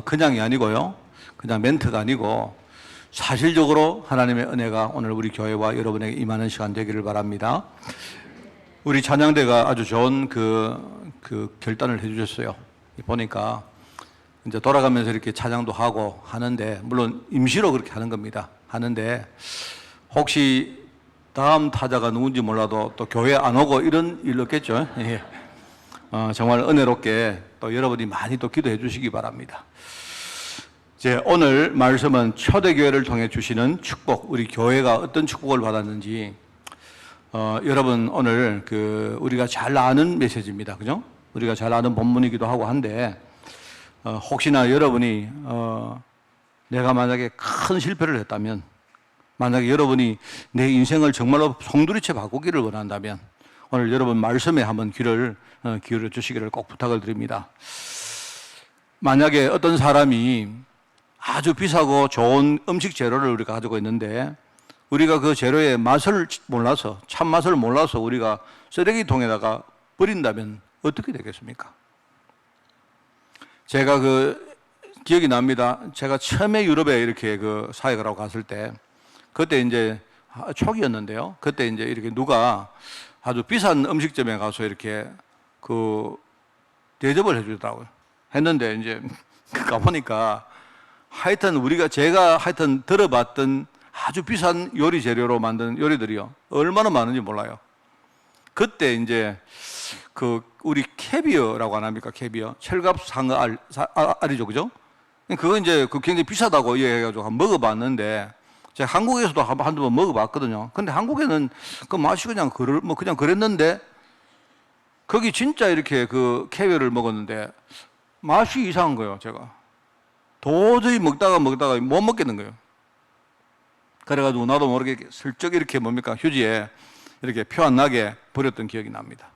그냥이 아니고요. 그냥 멘트가 아니고 사실적으로 하나님의 은혜가 오늘 우리 교회와 여러분에게 임하는 시간 되기를 바랍니다. 우리 찬양대가 아주 좋은 그 결단을 해주셨어요. 보니까 이제 돌아가면서 이렇게 찬양도 하고 하는데, 물론 임시로 그렇게 하는 겁니다. 하는데 혹시 다음 타자가 누군지 몰라도 또 교회 안 오고 이런 일 없겠죠? 예. 정말 은혜롭게 또 여러분이 많이 또 기도해 주시기 바랍니다. 이제 오늘 말씀은 초대교회를 통해 주시는 축복, 우리 교회가 어떤 축복을 받았는지, 여러분 오늘 우리가 잘 아는 메시지입니다. 그죠? 우리가 잘 아는 본문이기도 하고 한데, 혹시나 여러분이, 내가 만약에 큰 실패를 했다면, 만약에 여러분이 내 인생을 정말로 송두리째 바꾸기를 원한다면, 오늘 여러분 말씀에 한번 귀를 기울여 주시기를 꼭 부탁을 드립니다. 만약에 어떤 사람이 아주 비싸고 좋은 음식 재료를 우리가 가지고 있는데, 우리가 그 재료의 맛을 몰라서, 참맛을 몰라서 우리가 쓰레기통에다가 버린다면 어떻게 되겠습니까? 제가 기억이 납니다. 제가 처음에 유럽에 이렇게 사역을 하고 갔을 때, 그때 이제 초기였는데요. 그때 이제 이렇게 누가 아주 비싼 음식점에 가서 이렇게 대접을 해주더라고요. 했는데 이제 가보니까 하여튼 제가 들어봤던 아주 비싼 요리 재료로 만든 요리들이요, 얼마나 많은지 몰라요. 그때 이제 우리 캐비어라고 안 합니까? 캐비어. 철갑 상어 알이죠, 그죠? 그거 이제 굉장히 비싸다고 이해해가지고 한번 먹어봤는데, 제가 한국에서도 한두 번 먹어봤거든요. 근데 한국에는 그 맛이 그냥 그랬는데, 거기 진짜 이렇게 캐비어를 먹었는데 맛이 이상한 거예요. 제가 도저히 먹다가 못 먹겠는 거예요. 그래가지고 나도 모르게 슬쩍 이렇게 휴지에 이렇게 표 안 나게 버렸던 기억이 납니다.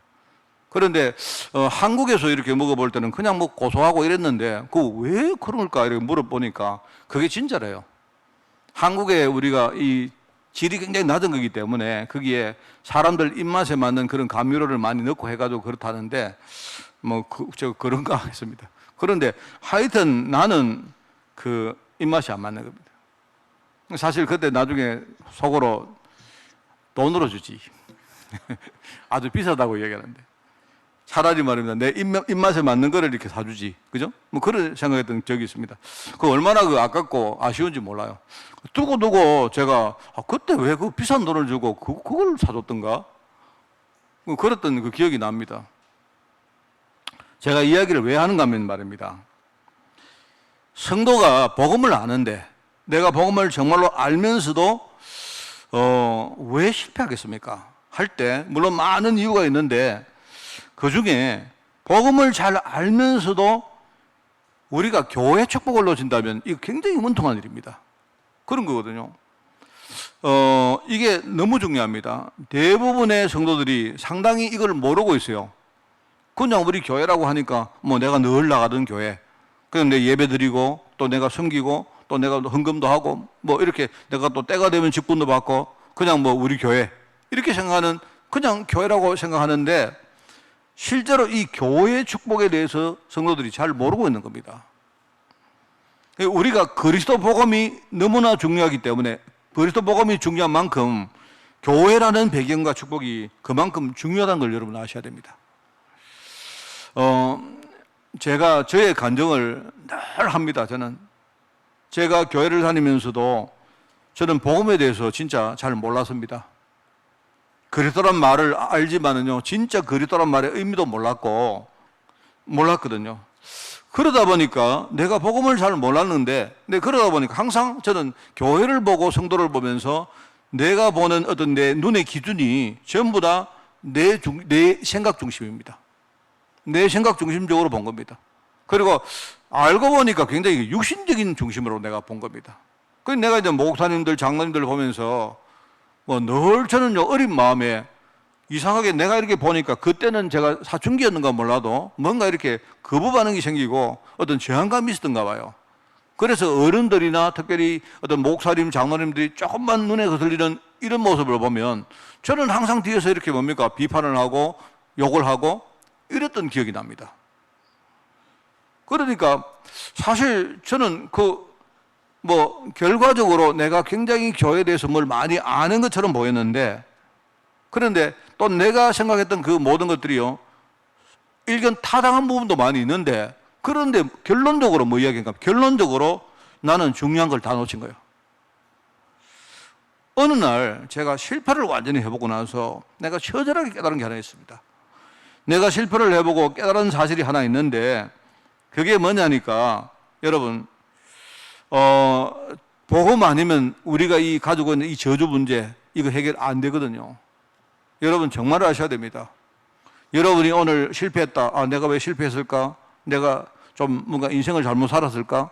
그런데 한국에서 이렇게 먹어볼 때는 그냥 고소하고 이랬는데, 왜 그럴까 이렇게 물어보니까 그게 진짜래요. 한국에 우리가 이 질이 굉장히 낮은 거기 때문에 거기에 사람들 입맛에 맞는 그런 감미료를 많이 넣고 해가지고 그렇다는데, 그런가 했습니다. 그런데 하여튼 나는 입맛이 안 맞는 겁니다. 사실 그때 나중에 속으로 돈으로 주지. 아주 비싸다고 얘기하는데. 차라리 말입니다, 내 입맛에 맞는 거를 이렇게 사주지. 그죠? 그런 생각했던 적이 있습니다. 얼마나 아깝고 아쉬운지 몰라요. 두고 제가, 그때 왜 비싼 돈을 주고 그걸 사줬던가? 그랬던 기억이 납니다. 제가 이야기를 왜 하는가 하면 말입니다, 성도가 복음을 아는데, 내가 복음을 정말로 알면서도 왜 실패하겠습니까? 할 때 물론 많은 이유가 있는데, 그 중에 복음을 잘 알면서도 우리가 교회 축복을 놓친다면 이거 굉장히 문통한 일입니다. 그런 거거든요. 이게 너무 중요합니다. 대부분의 성도들이 상당히 이걸 모르고 있어요. 그냥 우리 교회라고 하니까 내가 늘 나가던 교회, 그냥 내 예배 드리고 또 내가 섬기고 또 내가 헌금도 하고 이렇게 내가 또 때가 되면 직분도 받고 그냥 우리 교회 이렇게 생각하는, 그냥 교회라고 생각하는데, 실제로 이 교회의 축복에 대해서 성도들이 잘 모르고 있는 겁니다. 우리가 그리스도 복음이 너무나 중요하기 때문에, 그리스도 복음이 중요한 만큼 교회라는 배경과 축복이 그만큼 중요하다는 걸 여러분 아셔야 됩니다. 제가 저의 간증을 늘 합니다. 제가 교회를 다니면서도 저는 복음에 대해서 진짜 잘 몰랐습니다. 그리스도란 말을 알지만은요, 진짜 그리스도란 말의 의미도 몰랐거든요. 그러다 보니까 내가 복음을 잘 몰랐는데, 그러다 보니까 항상 저는 교회를 보고 성도를 보면서 내가 보는 어떤 내 눈의 기준이 전부 다 내 생각 중심입니다. 내 생각 중심적으로 본 겁니다. 그리고 알고 보니까 굉장히 육신적인 중심으로 내가 본 겁니다. 그래서 내가 이제 목사님들, 장로님들 보면서 늘 저는 어린 마음에 이상하게 내가 이렇게 보니까, 그때는 제가 사춘기였는가 몰라도 뭔가 이렇게 거부 반응이 생기고 어떤 저항감이 있었던가 봐요. 그래서 어른들이나 특별히 어떤 목사님, 장로님들이 조금만 눈에 거슬리는 이런 모습을 보면 저는 항상 뒤에서 이렇게 비판을 하고 욕을 하고 이랬던 기억이 납니다. 그러니까 사실 저는 결과적으로 내가 굉장히 교회에 대해서 뭘 많이 아는 것처럼 보였는데, 그런데 또 내가 생각했던 그 모든 것들이요, 일견 타당한 부분도 많이 있는데, 그런데 결론적으로 뭐 이야기인가? 결론적으로 나는 중요한 걸 다 놓친 거예요. 어느 날 제가 실패를 완전히 해보고 나서 내가 처절하게 깨달은 게 하나 있습니다. 내가 실패를 해보고 깨달은 사실이 하나 있는데, 그게 뭐냐니까, 여러분, 복음 아니면 우리가 가지고 있는 이 저주 문제, 이거 해결 안 되거든요. 여러분 정말 아셔야 됩니다. 여러분이 오늘 실패했다. 아, 내가 왜 실패했을까? 내가 좀 뭔가 인생을 잘못 살았을까?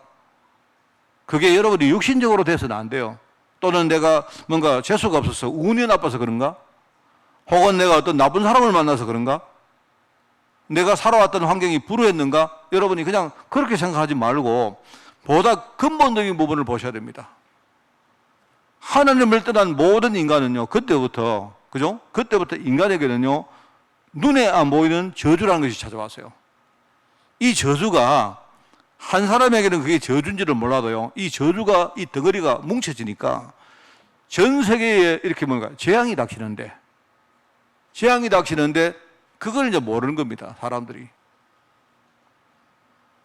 그게 여러분이 육신적으로 돼서는 안 돼요. 또는 내가 뭔가 재수가 없어서 운이 나빠서 그런가? 혹은 내가 어떤 나쁜 사람을 만나서 그런가? 내가 살아왔던 환경이 불우했는가? 여러분이 그냥 그렇게 생각하지 말고 보다 근본적인 부분을 보셔야 됩니다. 하나님을 떠난 모든 인간은요, 그때부터, 그죠? 그때부터 인간에게는요, 눈에 안 보이는 저주라는 것이 찾아왔어요. 이 저주가 한 사람에게는 그게 저주인지를 몰라도요, 이 저주가, 이 덩어리가 뭉쳐지니까 전 세계에 이렇게 뭔가 재앙이 닥치는데 그걸 이제 모르는 겁니다, 사람들이.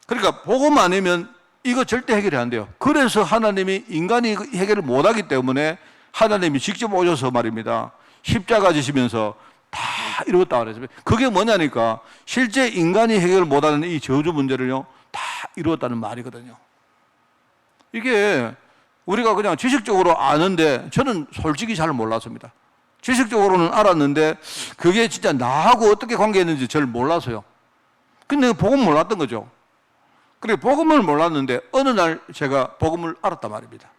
그러니까 복음 아니면 이거 절대 해결이 안 돼요. 그래서 하나님이 인간이 해결을 못하기 때문에 하나님이 직접 오셔서 말입니다, 십자가 지시면서 다 이루었다 그랬어요. 그게 뭐냐니까 실제 인간이 해결을 못하는 이 저주 문제를요, 다 이루었다는 말이거든요. 이게 우리가 그냥 지식적으로 아는데 저는 솔직히 잘 몰랐습니다. 지식적으로는 알았는데 그게 진짜 나하고 어떻게 관계있는지 잘 몰라서요. 근데 복음 몰랐던 거죠. 그래, 복음을 몰랐는데 어느 날 제가 복음을 알았단 말입니다.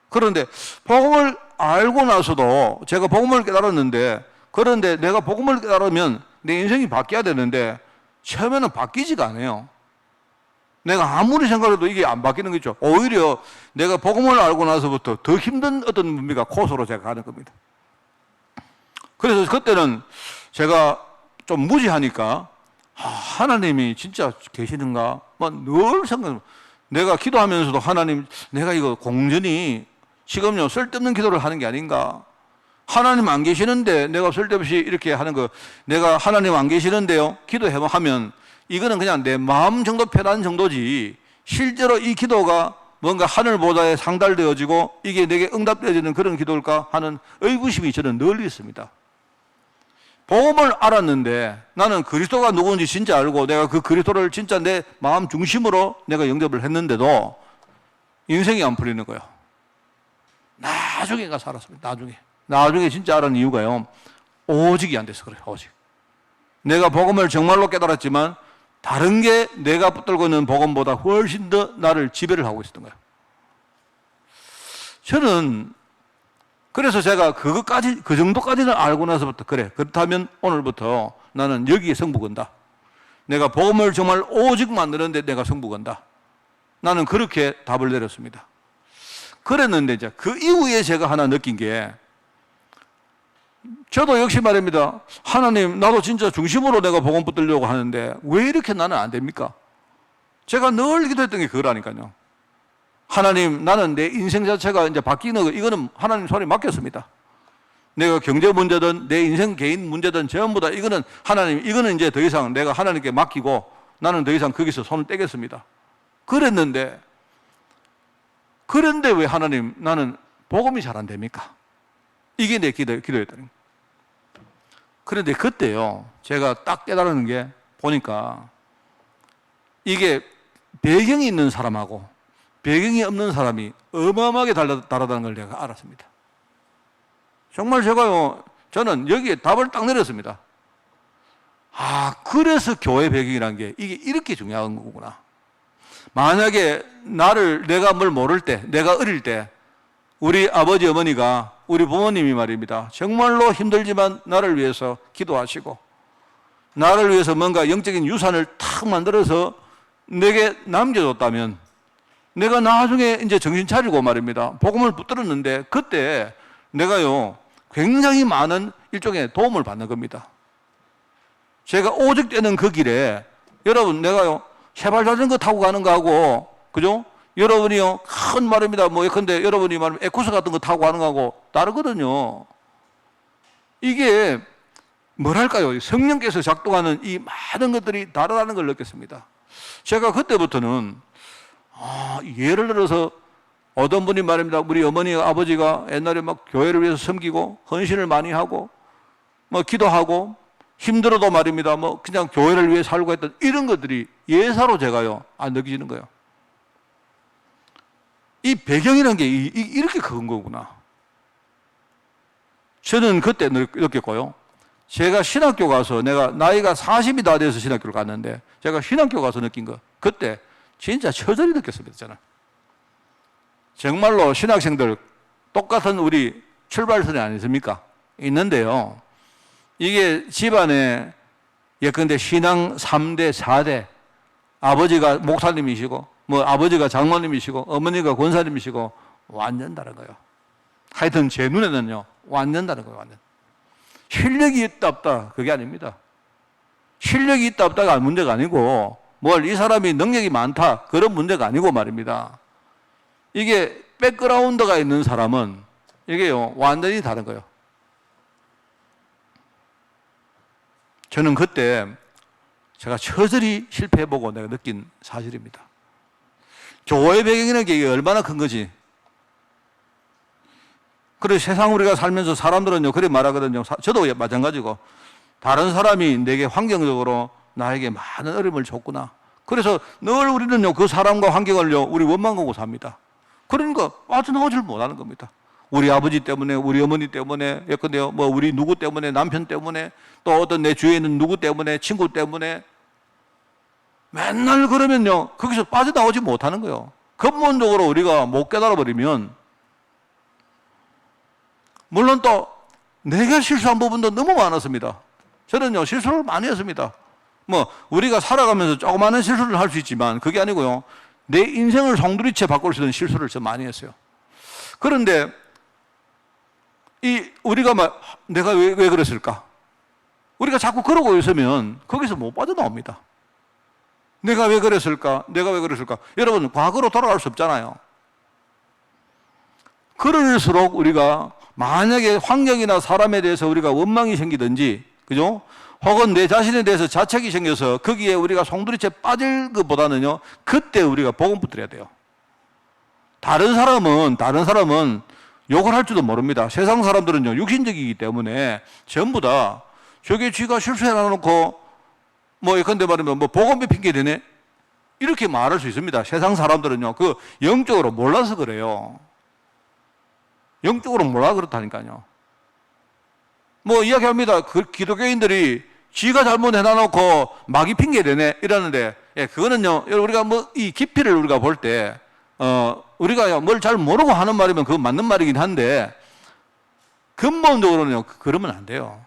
그런데 복음을 알고 나서도 제가 복음을 깨달았는데, 그런데 내가 복음을 깨달으면 내 인생이 바뀌어야 되는데 처음에는 바뀌지가 않아요. 내가 아무리 생각해도 이게 안 바뀌는 거죠. 오히려 내가 복음을 알고 나서부터 더 힘든 어떤 의미가 코스로 제가 가는 겁니다. 그래서 그때는 제가 좀 무지하니까 하나님이 진짜 계시는가? 늘 생각, 내가 기도하면서도 하나님, 내가 이거 공전히 지금요 쓸데없는 기도를 하는 게 아닌가? 하나님 안 계시는데 내가 쓸데없이 이렇게 하는 거, 내가 하나님 안 계시는데요 기도하면 이거는 그냥 내 마음 정도 편한 정도지, 실제로 이 기도가 뭔가 하늘보다에 상달되어지고 이게 내게 응답되어지는 그런 기도일까 하는 의구심이 저는 늘 있습니다. 복음을 알았는데 나는 그리스도가 누구인지 진짜 알고 내가 그 그리스도를 진짜 내 마음 중심으로 내가 영접을 했는데도 인생이 안 풀리는 거예요. 나중에 가서 알았습니다. 나중에 진짜 알은 이유가요, 오직이 안 돼서 그래요. 오직. 내가 복음을 정말로 깨달았지만 다른 게 내가 붙들고 있는 복음보다 훨씬 더 나를 지배를 하고 있었던 거예요. 저는 그래서 제가 그 정도까지는 알고 나서부터, 그래, 그렇다면 오늘부터 나는 여기에 승부 건다. 내가 복음을 정말 오직 만드는데 내가 승부 건다. 나는 그렇게 답을 내렸습니다. 그랬는데 이제 그 이후에 제가 하나 느낀 게, 저도 역시 말입니다. 하나님, 나도 진짜 중심으로 내가 복음 붙들려고 하는데 왜 이렇게 나는 안 됩니까? 제가 늘 기도했던 게 그거라니까요. 하나님, 나는 내 인생 자체가 이제 바뀌는 거, 이거는 하나님 손에 맡겼습니다. 내가 경제 문제든 내 인생 개인 문제든 전부 다 이거는 하나님, 이거는 이제 더 이상 내가 하나님께 맡기고 나는 더 이상 거기서 손을 떼겠습니다. 그런데 왜 하나님, 나는 복음이 잘 안 됩니까? 이게 내 기도였다는 거예요. 그런데 그때요, 제가 딱 깨달은 게, 보니까 이게 배경이 있는 사람하고 배경이 없는 사람이 어마어마하게 다르다는 걸 내가 알았습니다. 정말 저는 여기에 답을 딱 내렸습니다. 그래서 교회 배경이라는 게 이게 이렇게 중요한 거구나. 만약에 내가 뭘 모를 때, 내가 어릴 때 우리 아버지 어머니가, 우리 부모님이 말입니다, 정말로 힘들지만 나를 위해서 기도하시고 나를 위해서 뭔가 영적인 유산을 탁 만들어서 내게 남겨줬다면 내가 나중에 이제 정신 차리고 말입니다, 복음을 붙들었는데 그때 내가요 굉장히 많은 일종의 도움을 받는 겁니다. 제가 오직되는 그 길에, 여러분, 내가요 세발 자전거 타고 가는 거하고, 그죠? 여러분이요, 큰 말입니다. 뭐, 예컨대 여러분이 말하면 에코스 같은 거 타고 가는 거하고 다르거든요. 이게 뭐랄까요? 성령께서 작동하는 이 많은 것들이 다르다는 걸 느꼈습니다. 제가 그때부터는, 예를 들어서 어떤 분이 말입니다. 우리 어머니, 아버지가 옛날에 막 교회를 위해서 섬기고 헌신을 많이 하고 뭐 기도하고 힘들어도 말입니다. 뭐 그냥 교회를 위해 살고 했던 이런 것들이 예사로 제가요, 안 느껴지는 거예요. 이 배경이라는 게 이렇게 큰 거구나. 저는 그때 느꼈고요. 제가 신학교 가서 내가 나이가 40이 다 돼서 신학교를 갔는데 제가 신학교 가서 느낀 거, 그때 진짜 처절히 느꼈습니다. 저는 정말로 신학생들 똑같은 우리 출발선이 아니십니까? 있는데요. 이게 집안에 예컨대 신앙 3대, 4대, 아버지가 목사님이시고 뭐 아버지가 장로님이시고 어머니가 권사님이시고 완전 다른 거예요. 하여튼 제 눈에는요, 완전 다른 거예요. 완전. 실력이 있다 없다 그게 아닙니다. 실력이 있다 없다가 문제가 아니고 뭘 이 사람이 능력이 많다 그런 문제가 아니고 말입니다. 이게 백그라운드가 있는 사람은 이게요, 완전히 다른 거예요. 저는 그때 제가 처절히 실패해보고 내가 느낀 사실입니다. 교회 배경이라는 게 이게 얼마나 큰 거지. 그래, 세상 우리가 살면서 사람들은요, 그래 말하거든요. 저도 마찬가지고, 다른 사람이 내게 환경적으로 나에게 많은 어려움을 줬구나. 그래서 늘 우리는요, 그 사람과 환경을요, 우리 원망하고 삽니다. 그러니까 빠져나오질 못하는 겁니다. 우리 아버지 때문에, 우리 어머니 때문에, 예컨대요, 뭐 우리 누구 때문에, 남편 때문에, 또 어떤 내 주위에 있는 누구 때문에, 친구 때문에, 맨날 그러면요, 거기서 빠져나오지 못하는 거예요. 근본적으로 우리가 못 깨달아버리면, 물론 또 내가 실수한 부분도 너무 많았습니다. 저는요, 실수를 많이 했습니다. 뭐 우리가 살아가면서 조그마한 실수를 할 수 있지만 그게 아니고요, 내 인생을 송두리째 바꿀 수 있는 실수를 저 많이 했어요. 그런데 우리가 내가 왜 그랬을까? 우리가 자꾸 그러고 있으면 거기서 못 빠져나옵니다. 내가 왜 그랬을까? 내가 왜 그랬을까? 여러분, 과거로 돌아갈 수 없잖아요. 그럴수록 우리가 만약에 환경이나 사람에 대해서 우리가 원망이 생기든지, 그죠? 혹은 내 자신에 대해서 자책이 생겨서 거기에 우리가 송두리째 빠질 것보다는요, 그때 우리가 복음 붙들어야 돼요. 다른 사람은 욕을 할 줄도 모릅니다. 세상 사람들은요, 육신적이기 때문에 전부 다 저게 쥐가 실수해놔놓고 뭐 예컨대 말하면 뭐 복음이 핑계대네 이렇게 말할 수 있습니다. 세상 사람들은요, 그 영적으로 몰라서 그래요. 영적으로 몰라 그렇다니까요. 뭐 이야기합니다. 그 기독교인들이 지가 잘못해놔놓고 마귀 핑계대네 이러는데, 예, 그거는요, 우리가 뭐 이 깊이를 우리가 볼 때, 우리가 뭘 잘 모르고 하는 말이면 그건 맞는 말이긴 한데, 근본적으로는요, 그러면 안 돼요.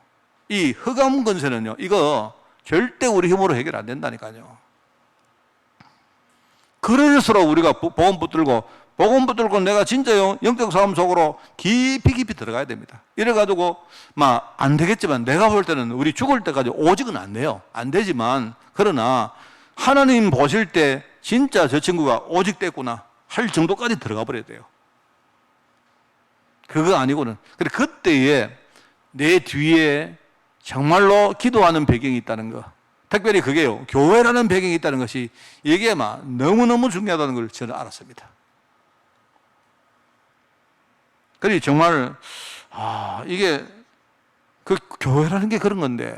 이 흑암 권세는요, 이거 절대 우리 힘으로 해결 안 된다니까요. 그럴수록 우리가 복음 붙들고 내가 진짜요, 영적 싸움 속으로 깊이 들어가야 됩니다. 이래가지고 막 안 되겠지만 내가 볼 때는 우리 죽을 때까지 오직은 안 돼요. 안 되지만 그러나 하나님 보실 때 진짜 저 친구가 오직 됐구나 할 정도까지 들어가 버려야 돼요. 그거 아니고는. 그래, 그때에 내 뒤에 정말로 기도하는 배경이 있다는 거, 특별히 그게요, 교회라는 배경이 있다는 것이 이게 막 너무너무 중요하다는 걸 저는 알았습니다. 그래서 정말 이게 그 교회라는 게 그런 건데,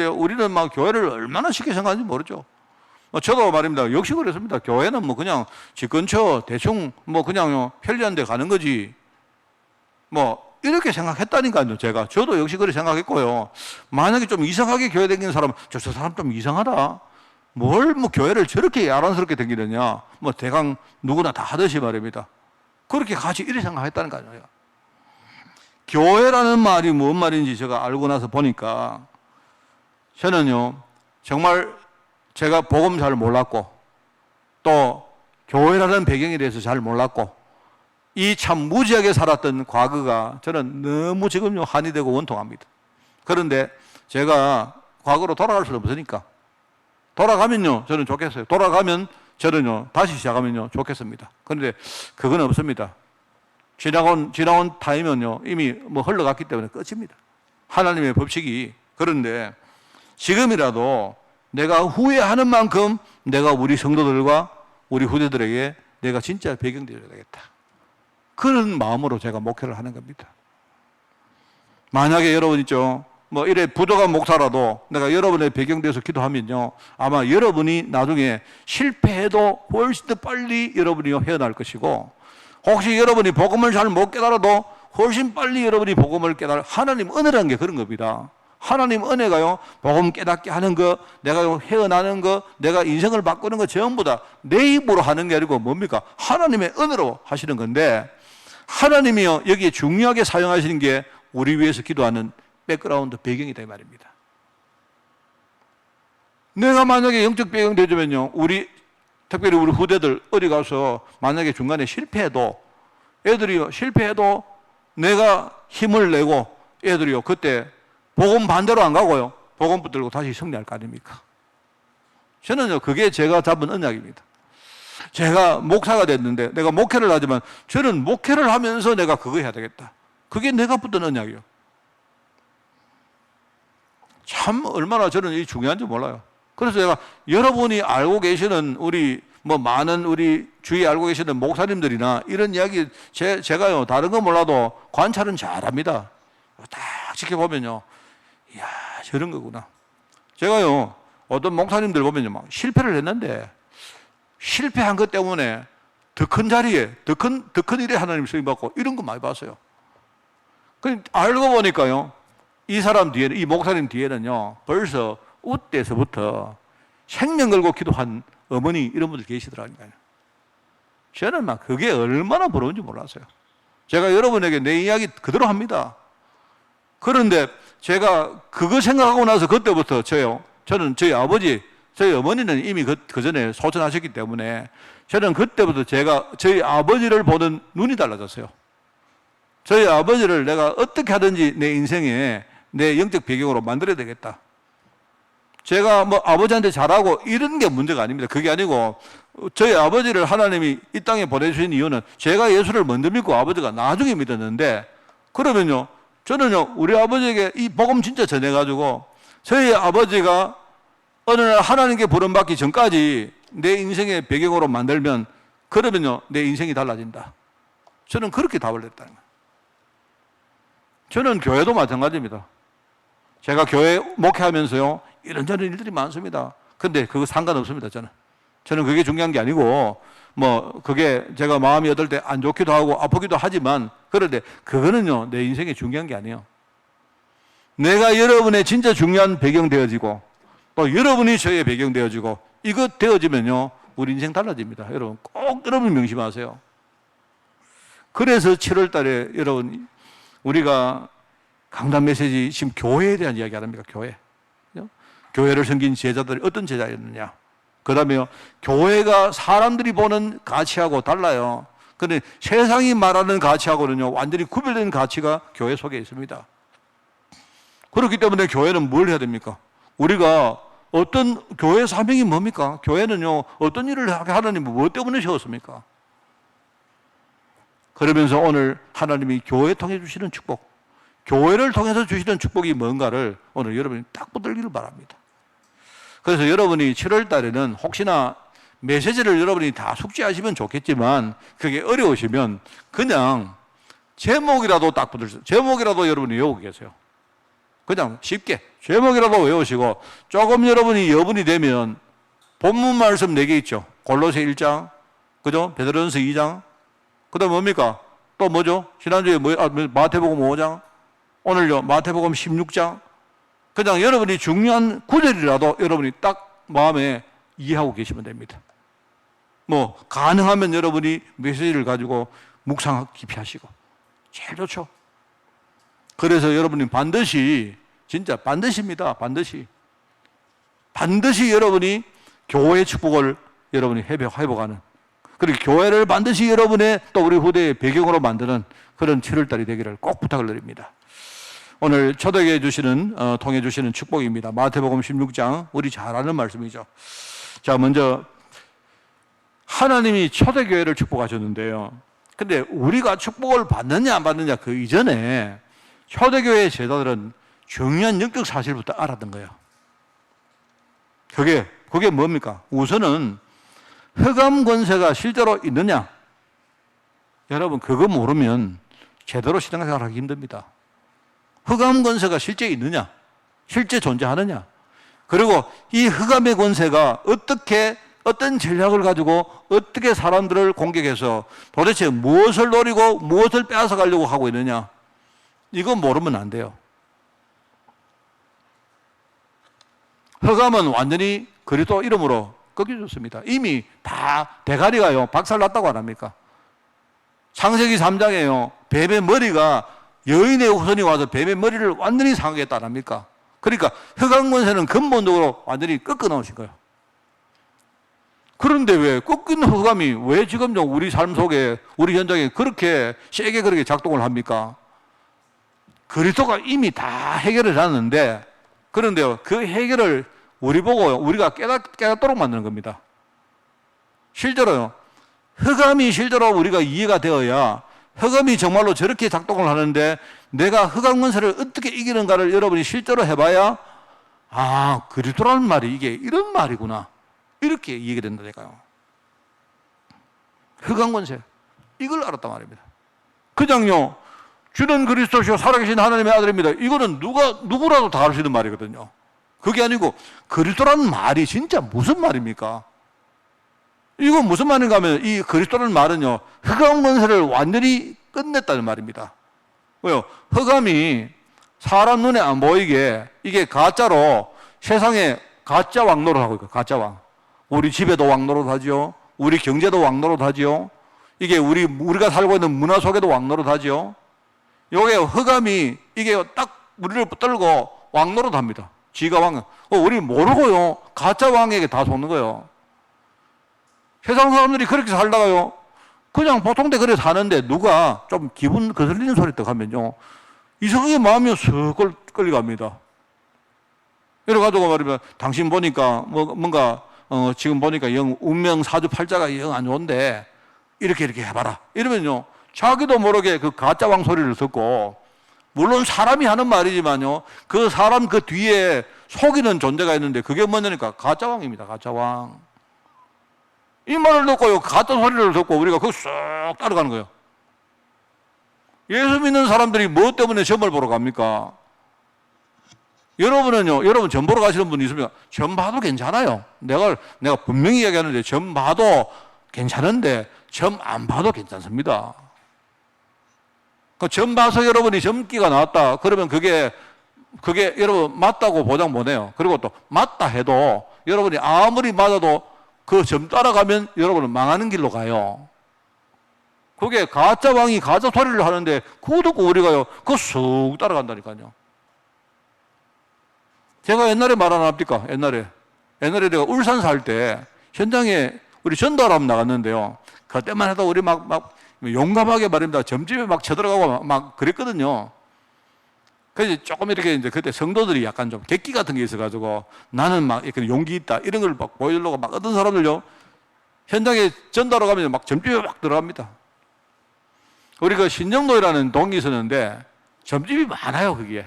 우리는 막 교회를 얼마나 쉽게 생각하는지 모르죠. 저도 말입니다. 역시 그랬습니다. 교회는 뭐 그냥 집 근처 대충 뭐 그냥 편리한 데 가는 거지, 뭐 이렇게 생각했다니까요. 저도 역시 그렇게 생각했고요. 만약에 좀 이상하게 교회 다니는 사람은 저 사람 좀 이상하다, 뭘 뭐 교회를 저렇게 야란스럽게 다니느냐, 뭐 대강 누구나 다 하듯이 말입니다. 그렇게 같이 이렇게 생각했다는 거예요. 교회라는 말이 무슨 말인지 제가 알고 나서 보니까, 저는요, 정말 제가 복음 잘 몰랐고, 또 교회라는 배경에 대해서 잘 몰랐고, 이 참 무지하게 살았던 과거가 저는 너무 지금요 한이 되고 원통합니다. 그런데 제가 과거로 돌아갈 수는 없으니까 돌아가면요, 저는 좋겠어요. 돌아가면 저는요, 다시 시작하면요, 좋겠습니다. 그런데 그건 없습니다. 지나온 타임은요, 이미 뭐 흘러갔기 때문에 끝입니다. 하나님의 법칙이. 그런데 지금이라도 내가 후회하는 만큼 내가 우리 성도들과 우리 후대들에게 내가 진짜 배경되어야 되겠다. 그런 마음으로 제가 목회를 하는 겁니다. 만약에 여러분 있죠, 뭐 이래 부도간 목사라도 내가 여러분의 배경되어서 기도하면요, 아마 여러분이 나중에 실패해도 훨씬 더 빨리 여러분이 헤어날 것이고, 혹시 여러분이 복음을 잘 못 깨달아도 훨씬 빨리 여러분이 복음을 깨달아. 하나님 은혜라는 게 그런 겁니다. 하나님 은혜가요, 복음 깨닫게 하는 거, 내가 헤어나는 거, 내가 인생을 바꾸는 거 전부 다 내 입으로 하는 게 아니고 뭡니까? 하나님의 은혜로 하시는 건데, 하나님이요, 여기에 중요하게 사용하시는 게 우리 위해서 기도하는 백그라운드 배경이다 이 말입니다. 내가 만약에 영적 배경 되자면요, 특별히 우리 후대들 어디 가서 만약에 중간에 실패해도, 애들이요, 실패해도 내가 힘을 내고 애들이요, 그때 복음 반대로 안 가고요, 복음 붙들고 다시 승리할 거 아닙니까? 저는요, 그게 제가 잡은 언약입니다. 제가 목사가 됐는데, 내가 목회를 하지만 저는 목회를 하면서 내가 그거 해야 되겠다. 그게 내가 붙든 언약이에요. 참 얼마나 저는 이 중요한지 몰라요. 그래서 제가 여러분이 알고 계시는 많은 우리 주위에 알고 계시는 목사님들이나 이런 이야기 제가요, 다른 건 몰라도 관찰은 잘합니다. 딱 지켜보면요, 이야, 저런 거구나. 제가요, 어떤 목사님들 보면요, 막 실패를 했는데 실패한 것 때문에 더 큰 자리에, 더 큰 일에 하나님 쓰임 받고 이런 거 많이 봤어요. 알고 보니까요, 이 사람 뒤에는, 이 목사님 뒤에는요, 벌써 우때서부터 생명 걸고 기도한 어머니 이런 분들 계시더라고요. 저는 막 그게 얼마나 부러운지 몰랐어요. 제가 여러분에게 내 이야기 그대로 합니다. 그런데 제가 그거 생각하고 나서 그때부터 저는 저희 아버지, 저희 어머니는 이미 그 전에 소천하셨기 때문에 저는 그때부터 저희 아버지를 보는 눈이 달라졌어요. 저희 아버지를 내가 어떻게 하든지 내 인생에 내 영적 배경으로 만들어야 되겠다. 제가 뭐 아버지한테 잘하고 이런 게 문제가 아닙니다. 그게 아니고 저희 아버지를 하나님이 이 땅에 보내주신 이유는 제가 예수를 먼저 믿고 아버지가 나중에 믿었는데, 그러면요, 저는요, 우리 아버지에게 이 복음 진짜 전해가지고 저희 아버지가 어느 날 하나님께 부름받기 전까지 내 인생의 배경으로 만들면, 그러면요, 내 인생이 달라진다. 저는 그렇게 답을 냈다는 거예요. 저는 교회도 마찬가지입니다. 제가 교회 목회하면서요, 이런저런 일들이 많습니다. 근데 그거 상관없습니다, 저는 그게 중요한 게 아니고, 그게 제가 마음이 어떨 때 안 좋기도 하고 아프기도 하지만, 그런데 그거는요, 내 인생에 중요한 게 아니에요. 내가 여러분의 진짜 중요한 배경 되어지고, 또 여러분이 저의 배경 되어지고, 이거 되어지면요, 우리 인생 달라집니다. 여러분, 꼭 여러분 명심하세요. 그래서 7월 달에 여러분, 우리가 강단 메시지 지금 교회에 대한 이야기 안 합니까? 교회를 섬긴 제자들이 어떤 제자였느냐. 그 다음에요, 교회가 사람들이 보는 가치하고 달라요. 그런데 세상이 말하는 가치하고는요, 완전히 구별된 가치가 교회 속에 있습니다. 그렇기 때문에 교회는 뭘 해야 됩니까? 우리가 어떤 교회 사명이 뭡니까? 교회는요, 어떤 일을 하게 하나님이 무엇 때문에 세웠습니까? 그러면서 오늘 하나님이 교회 통해 주시는 축복, 교회를 통해서 주시는 축복이 뭔가를 오늘 여러분이 딱 붙들기를 바랍니다. 그래서 여러분이 7월 달에는 혹시나 메시지를 여러분이 다 숙지하시면 좋겠지만, 그게 어려우시면 그냥 제목이라도 딱 붙들으세요. 제목이라도 여러분이 외우고 계세요. 그냥 쉽게 제목이라도 외우시고, 조금 여러분이 여분이 되면 본문 말씀 4개 있죠. 골로새 1장, 그죠? 베드로전서 2장, 그 다음 뭡니까? 또 뭐죠? 지난주에 마태복음 5장, 오늘요 마태복음 16장. 그냥 여러분이 중요한 구절이라도 여러분이 딱 마음에 이해하고 계시면 됩니다. 가능하면 여러분이 메시지를 가지고 묵상 깊이 하시고 제일 좋죠. 그래서 여러분이 반드시, 진짜 반드시입니다. 반드시 여러분이 교회의 축복을 여러분이 회복하는, 그리고 교회를 반드시 여러분의 또 우리 후대의 배경으로 만드는 그런 7월달이 되기를 꼭 부탁을 드립니다. 오늘 초대교회 주시는 통해 주시는 축복입니다. 마태복음 16장 우리 잘 아는 말씀이죠. 자, 먼저 하나님이 초대교회를 축복하셨는데요. 근데 우리가 축복을 받느냐 안 받느냐 그 이전에 초대교회 제자들은 중요한 영적 사실부터 알았던 거예요. 그게 뭡니까? 우선은 흑암 권세가 실제로 있느냐? 여러분, 그거 모르면 제대로 신앙생활 하기 힘듭니다. 흑암 권세가 실제 있느냐? 실제 존재하느냐? 그리고 이 흑암의 권세가 어떤 전략을 가지고 어떻게 사람들을 공격해서 도대체 무엇을 노리고 무엇을 빼앗아 가려고 하고 있느냐? 이거 모르면 안 돼요. 흑암은 완전히 그리스도 이름으로 꺾여졌습니다. 이미 다 대가리가요, 박살났다고 안 합니까? 창세기 3장에요, 뱀의 머리가 여인의 후손이 와서 뱀의 머리를 완전히 상하게 했다 안 합니까? 그러니까 흑암 권세는 근본적으로 완전히 꺾어 놓으신 거예요. 그런데 왜 꺾인 흑암이 왜 지금 우리 삶 속에 우리 현장에 그렇게 세게 그렇게 작동을 합니까? 그리스도가 이미 다 해결을 하는데, 그런데요, 그 해결을 우리 보고 우리가 깨닫도록 만드는 겁니다. 실제로요, 흑암이 실제로 우리가 이해가 되어야 흑암이 정말로 저렇게 작동을 하는데 내가 흑암 권세를 어떻게 이기는가를 여러분이 실제로 해봐야, 아, 그리스도라는 말이 이게 이런 말이구나, 이렇게 이해가 된다니까요. 흑암 권세, 이걸 알았단 말입니다. 그냥요, 주는 그리스도시요 살아계신 하나님의 아들입니다, 이거는 누구라도 다 할 수 있는 말이거든요. 그게 아니고 그리스도라는 말이 진짜 무슨 말입니까? 이거 무슨 말인가 하면 이 그리스도라는 말은요, 흑암 권세를 완전히 끝냈다는 말입니다. 왜요? 흑암이 사람 눈에 안 보이게 이게 가짜로 세상에 가짜 왕 노릇하고 있고, 가짜 왕. 우리 집에도 왕 노릇하죠. 우리 경제도 왕 노릇하죠. 이게 우리가 살고 있는 문화 속에도 왕 노릇하죠. 요게 흑암이 이게 딱 우리를 붙들고 왕 노릇합니다. 지가 왕. 우리 모르고요, 가짜 왕에게 다 속는 거예요. 세상 사람들이 그렇게 살다가요, 그냥 보통 때 그래 사는데 누가 좀 기분 거슬리는 소리 딱 하면요, 이상하게 마음이 슥 끌려갑니다. 이래가지고 말이면, 당신 보니까 뭔가 지금 보니까 영 운명 사주팔자가 영 안 좋은데 이렇게 해봐라, 이러면요, 자기도 모르게 그 가짜 왕 소리를 듣고, 물론 사람이 하는 말이지만요, 그 사람 그 뒤에 속이는 존재가 있는데 그게 뭐냐니까 가짜 왕입니다. 가짜 왕. 이 말을 듣고요, 가짜 소리를 듣고 우리가 그거 쏙 따라가는 거예요. 예수 믿는 사람들이 뭐 때문에 점을 보러 갑니까? 여러분은요, 여러분 점 보러 가시는 분이 있으면 점 봐도 괜찮아요. 내가 분명히 얘기하는데, 점 봐도 괜찮은데 점 안 봐도 괜찮습니다. 점 봐서 여러분이 점기가 나왔다 그러면 그게 여러분 맞다고 보장 못 해요. 그리고 또 맞다 해도 여러분이 아무리 맞아도 그 점 따라가면 여러분은 망하는 길로 가요. 그게 가짜 왕이 가짜 소리를 하는데 그거 듣고 우리가요, 그거 쑥 따라간다니까요. 제가 옛날에 말 안 합니까? 옛날에 내가 울산 살 때 현장에 우리 전도하러 나갔는데요, 그때만 해도 우리 막 용감하게 말입니다, 점집에 막 쳐들어가고 막 그랬거든요. 그래서 조금 이렇게 이제 그때 성도들이 약간 좀 객기 같은 게 있어가지고, 나는 막 이렇게 용기 있다 이런 걸 막 보여주려고 막 어떤 사람들요, 현장에 전도하러 가면 막 점집에 막 들어갑니다. 우리 그 신정로이라는 동이 있었는데 점집이 많아요, 그게.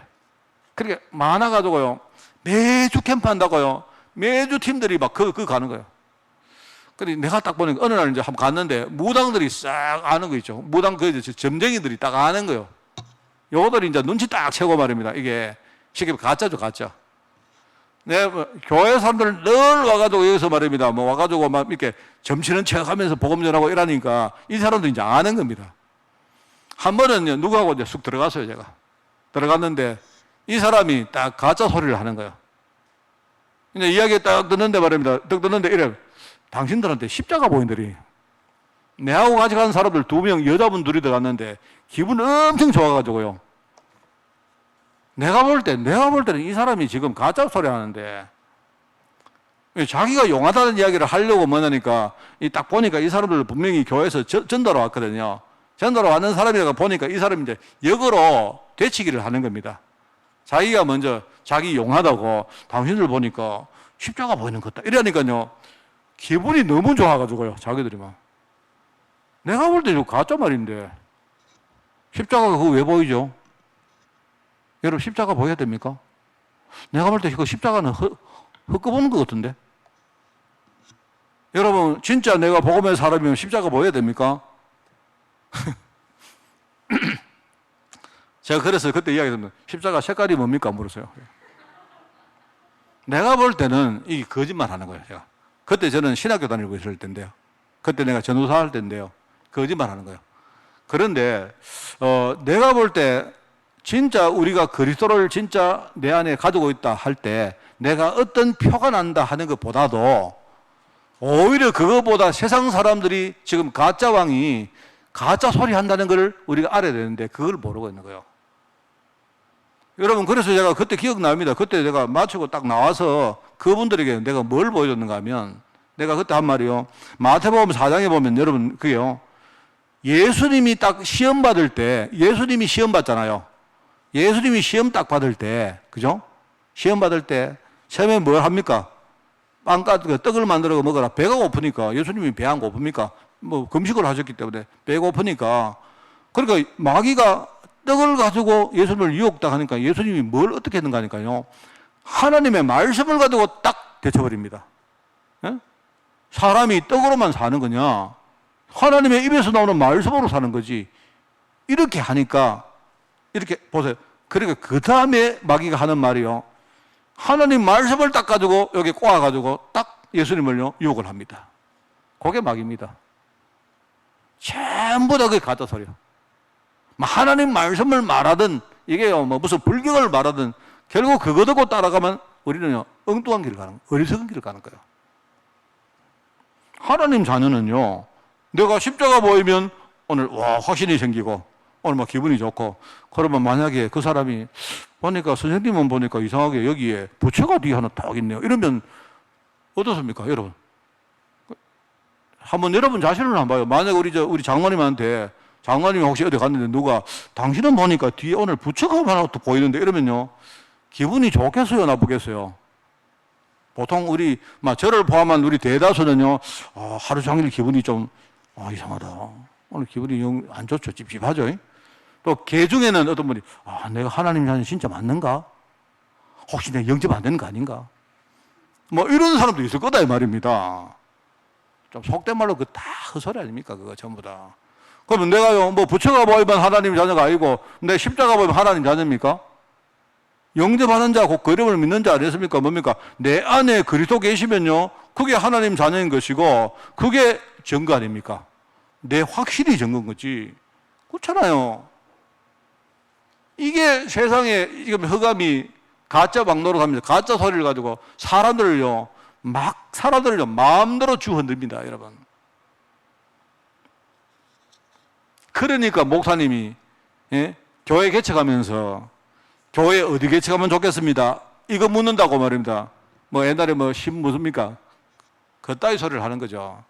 그렇게 많아가지고요, 매주 캠프한다고요, 매주 팀들이 막 그 가는 거예요. 그래 내가 딱 보니까 어느 날 이제 한번 갔는데 무당들이 싹 아는 거 있죠. 무당 그 점쟁이들이 딱 아는 거예요. 요들이 이제 눈치 딱 채고 말입니다. 이게 쉽게 가짜죠, 가짜. 내가 교회 사람들 늘 와가지고 여기서 말입니다, 뭐 와가지고 막 이렇게 점치는 척하면서 복음 전하고 이러니까 이 사람도 이제 아는 겁니다. 한 번은 누구하고 이제 쑥 들어갔어요. 제가 들어갔는데 이 사람이 딱 가짜 소리를 하는 거예요. 이제 이야기 딱 듣는데 말입니다. 딱 듣는데 이래, 당신들한테 십자가 보인들이, 내하고 같이 가는 사람들 2명, 여자분 둘이 들어갔는데 기분 엄청 좋아가지고요, 내가 볼 때는 이 사람이 지금 가짜 소리 하는데, 자기가 용하다는 이야기를 하려고 뭐냐니까, 딱 보니까 이 사람들 분명히 교회에서 전도로 왔거든요. 전도로 왔는 사람이라고 보니까 이 사람이 이제 역으로 되치기를 하는 겁니다. 자기가 먼저 자기 용하다고 당신들 보니까 십자가 보이는 것 같다. 이러니까요. 기분이 너무 좋아가지고요. 자기들이 막. 내가 볼 때 이거 가짜 말인데. 십자가가 그거 왜 보이죠? 여러분 십자가 보여야 됩니까? 내가 볼 때 그 십자가는 헛거보는 것 같은데. 여러분 진짜 내가 복음의 사람이면 십자가 보여야 됩니까? 제가 그래서 그때 이야기했는데 십자가 색깔이 뭡니까? 물었어요. 내가 볼 때는 이 거짓말 하는 거예요. 제가. 그때 저는 신학교 다니고 있을 때인데요. 그때 내가 전도사 할 때인데요. 거짓말 하는 거예요. 그런데 내가 볼 때 진짜 우리가 그리스도를 진짜 내 안에 가지고 있다 할 때 내가 어떤 표가 난다 하는 것보다도 오히려 그것보다 세상 사람들이 지금 가짜 왕이 가짜 소리 한다는 걸 우리가 알아야 되는데 그걸 모르고 있는 거예요. 여러분 그래서 제가 그때 기억납니다. 그때 내가 마치고 딱 나와서 그분들에게 내가 뭘 보여줬는가 하면 내가 그때 한 말이요. 마태복음 4장에 보면 여러분 그게요. 예수님이 딱 시험 받을 때 예수님이 시험 받잖아요. 예수님이 시험 딱 받을 때 그죠? 시험 받을 때 처음에 뭘 합니까? 떡을 만들어 먹어라. 배가 고프니까 예수님이 배 안 고픕니까? 뭐 금식을 하셨기 때문에 배가 고프니까 그러니까 마귀가 떡을 가지고 예수님을 유혹당하니까 예수님이 뭘 어떻게 했는가 하니까요. 하나님의 말씀을 가지고 딱 대쳐버립니다. 예? 사람이 떡으로만 사는 거냐? 하나님의 입에서 나오는 말씀으로 사는 거지. 이렇게 하니까 이렇게 보세요. 그러니까 그 다음에 마귀가 하는 말이요. 하나님 말씀을 딱 가지고 여기 꼬아가지고 딱 예수님을요 유혹을 합니다. 그게 마귀입니다. 전부 다 그게 가짜 소리야. 하나님 말씀을 말하든 이게요 뭐 무슨 불경을 말하든 결국 그거 듣고 따라가면 우리는요 엉뚱한 길을 가는 어리석은 길을 가는 거예요. 하나님 자녀는요 내가 십자가 보이면 오늘 와 확신이 생기고 오늘 막 기분이 좋고 그러면 만약에 그 사람이 보니까 선생님은 보니까 이상하게 여기에 부처가 뒤에 하나 딱 있네요. 이러면 어떻습니까 여러분? 한번 여러분 자신을 한번 봐요. 만약에 우리 장모님한테 장관님이 혹시 어디 갔는데 누가 당신은 보니까 뒤에 오늘 부처가 하나 또 보이는데 이러면요 기분이 좋겠어요 나쁘겠어요? 보통 우리 저를 포함한 우리 대다수는요 하루 종일 기분이 좀 이상하다 오늘 기분이 영 안 좋죠 찝찝하죠. 또 개 중에는 어떤 분이 내가 하나님 자녀 진짜 맞는가? 혹시 내가 영접 안 되는 거 아닌가? 뭐 이런 사람도 있을 거다 이 말입니다. 좀 속된 말로 그 다 헛소리 아닙니까 그거 전부 다. 그러면 내가요, 뭐 부처가 보이면 하나님 자녀가 아니고, 내 십자가 보이면 하나님 자녀입니까? 영접하는 자, 곧 그 이름을 믿는 자 아니었습니까? 뭡니까? 내 안에 그리스도 계시면요, 그게 하나님 자녀인 것이고, 그게 증거 아닙니까? 내 확실히 증거인 거지. 그렇잖아요. 이게 세상에 지금 흑암이 가짜 막노릇 합니다. 가짜 소리를 가지고 사람들을요, 마음대로 주흔듭니다, 여러분. 그러니까 목사님이 교회 개척하면서 교회 어디 개척하면 좋겠습니다. 이거 묻는다고 말입니다. 뭐 옛날에 뭡니까? 그따위 소리를 하는 거죠.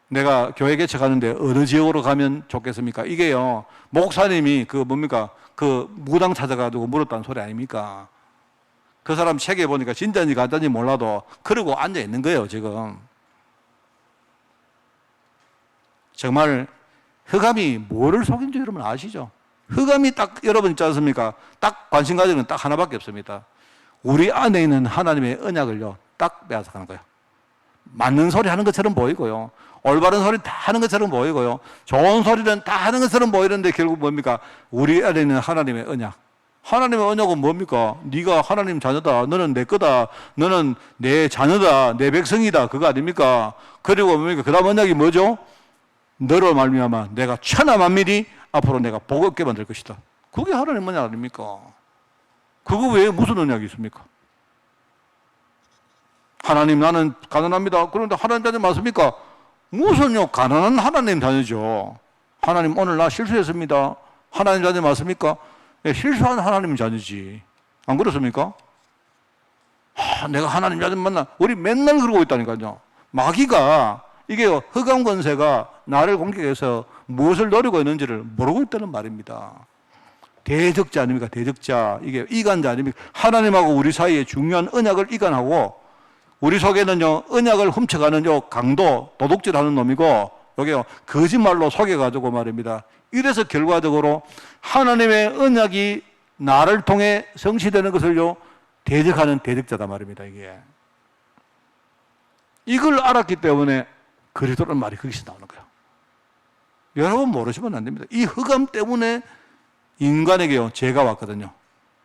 내가 교회 개척하는데 어느 지역으로 가면 좋겠습니까? 이게요, 목사님이 그 무당 찾아가지고 물었다는 소리 아닙니까? 그 사람 책에 보니까 진짜인지 가짜인지 몰라도 그러고 앉아 있는 거예요, 지금. 정말 흑암이 뭐를 속인지 여러분 아시죠? 흑암이 딱 여러분 있지 않습니까? 딱 관심 가지는 건 딱 하나밖에 없습니다. 우리 안에 있는 하나님의 언약을요, 딱 빼앗아가는 거예요. 맞는 소리 하는 것처럼 보이고요. 올바른 소리 다 하는 것처럼 보이고요. 좋은 소리는 다 하는 것처럼 보이는데 결국 뭡니까? 우리 안에 있는 하나님의 언약. 하나님의 언약은 뭡니까? 네가 하나님 자녀다. 너는 내 거다. 너는 내 자녀다. 내 백성이다. 그거 아닙니까? 그리고 뭡니까? 그 다음 언약이 뭐죠? 너로 말미암아 내가 천하 만민이 앞으로 내가 복 얻게 만들 것이다. 그게 하나님 언약 아닙니까? 그거 외에 무슨 언약이 있습니까? 하나님 나는 가난합니다. 그런데 하나님 자녀 맞습니까? 무슨요? 가난한 하나님 자녀죠. 하나님 오늘 나 실수했습니다. 하나님 자녀 맞습니까? 네, 실수한 하나님 자녀지. 안 그렇습니까? 내가 하나님 자녀 만나. 우리 맨날 그러고 있다니까요. 마귀가 이게 흑암 권세가 나를 공격해서 무엇을 노리고 있는지를 모르고 있다는 말입니다. 대적자 아닙니까? 대적자. 이게 이간자 아닙니까? 하나님하고 우리 사이에 중요한 언약을 이간하고 우리 속에는요, 언약을 훔쳐가는 요 강도, 도둑질하는 놈이고, 여기요, 거짓말로 속여가지고 말입니다. 이래서 결과적으로 하나님의 언약이 나를 통해 성취되는 것을요, 대적하는 대적자다 말입니다, 이게. 이걸 알았기 때문에 그리스도라는 말이 거기서 나오는 거예요. 여러분 모르시면 안 됩니다. 이 흑암 때문에 인간에게요, 죄가 왔거든요.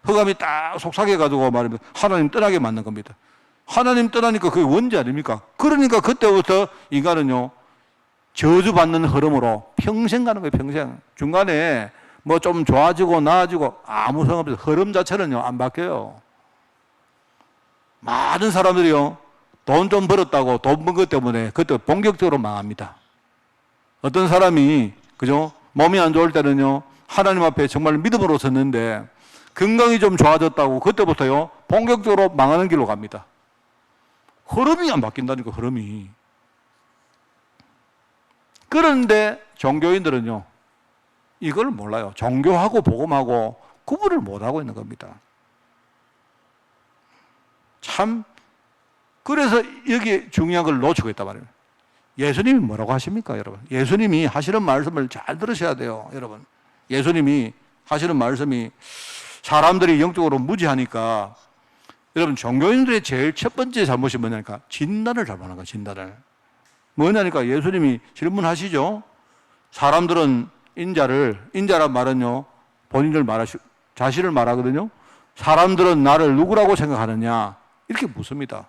흑암이 딱 속삭여가지고 말입니다. 하나님 떠나게 만든 겁니다. 하나님 떠나니까 그게 원죄 아닙니까? 그러니까 그때부터 인간은요, 저주받는 흐름으로 평생 가는 거예요, 평생. 중간에 뭐 좀 좋아지고 나아지고 아무 상관없어요. 흐름 자체는요, 안 바뀌어요. 많은 사람들이요, 돈 좀 벌었다고 돈 번 것 때문에 그때 본격적으로 망합니다. 어떤 사람이, 그죠? 몸이 안 좋을 때는요, 하나님 앞에 정말 믿음으로 섰는데 건강이 좀 좋아졌다고 그때부터요, 본격적으로 망하는 길로 갑니다. 흐름이 안 바뀐다니까, 흐름이. 그런데 종교인들은요, 이걸 몰라요. 종교하고 복음하고 구분을 못하고 있는 겁니다. 참, 그래서 여기 중요한 걸 놓치고 있단 말이에요. 예수님이 뭐라고 하십니까, 여러분? 예수님이 하시는 말씀을 잘 들으셔야 돼요, 여러분. 예수님이 하시는 말씀이 사람들이 영적으로 무지하니까, 여러분, 종교인들의 제일 첫 번째 잘못이 뭐냐니까, 진단을 잘못하는 거예요, 진단을. 뭐냐니까, 예수님이 질문하시죠? 사람들은 인자란 말은요, 자신을 말하거든요. 사람들은 나를 누구라고 생각하느냐? 이렇게 묻습니다.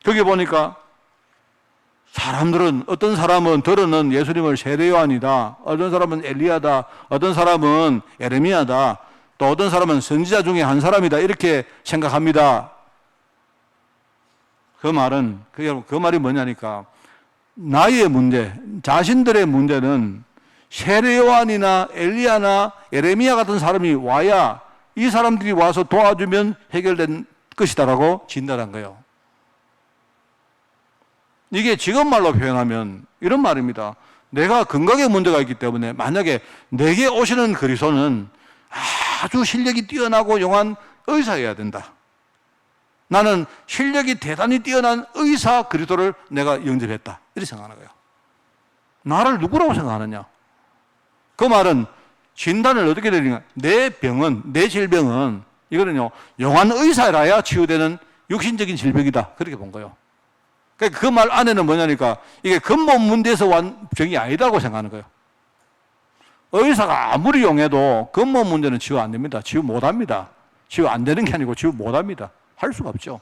거기 보니까 사람들은, 어떤 사람은 들어는 예수님을 세례 요한이다, 어떤 사람은 엘리야다, 어떤 사람은 에레미야다, 또 어떤 사람은 선지자 중에 한 사람이다, 이렇게 생각합니다. 그 말이 뭐냐니까, 나의 문제, 자신들의 문제는 세례 요한이나 엘리야나 에레미야 같은 사람이 와야, 이 사람들이 와서 도와주면 해결된 것이다라고 진단한 거예요. 이게 지금 말로 표현하면 이런 말입니다. 내가 건강에 문제가 있기 때문에 만약에 내게 오시는 그리스도는 아주 실력이 뛰어나고 용한 의사여야 된다. 나는 실력이 대단히 뛰어난 의사 그리스도를 내가 영접했다, 이렇게 생각하는 거예요. 나를 누구라고 생각하느냐? 그 말은 진단을 어떻게 내리냐? 내 질병은 이거는요, 용한 의사라야 치유되는 육신적인 질병이다, 그렇게 본 거예요. 그러니까 그 말 안에는 뭐냐니까, 이게 근본 문제에서 온 병이 아니다고 생각하는 거예요. 의사가 아무리 용해도 근본 문제는 치유 안 됩니다. 치유 못 합니다. 치유 안 되는 게 아니고 치유 못 합니다. 할 수가 없죠.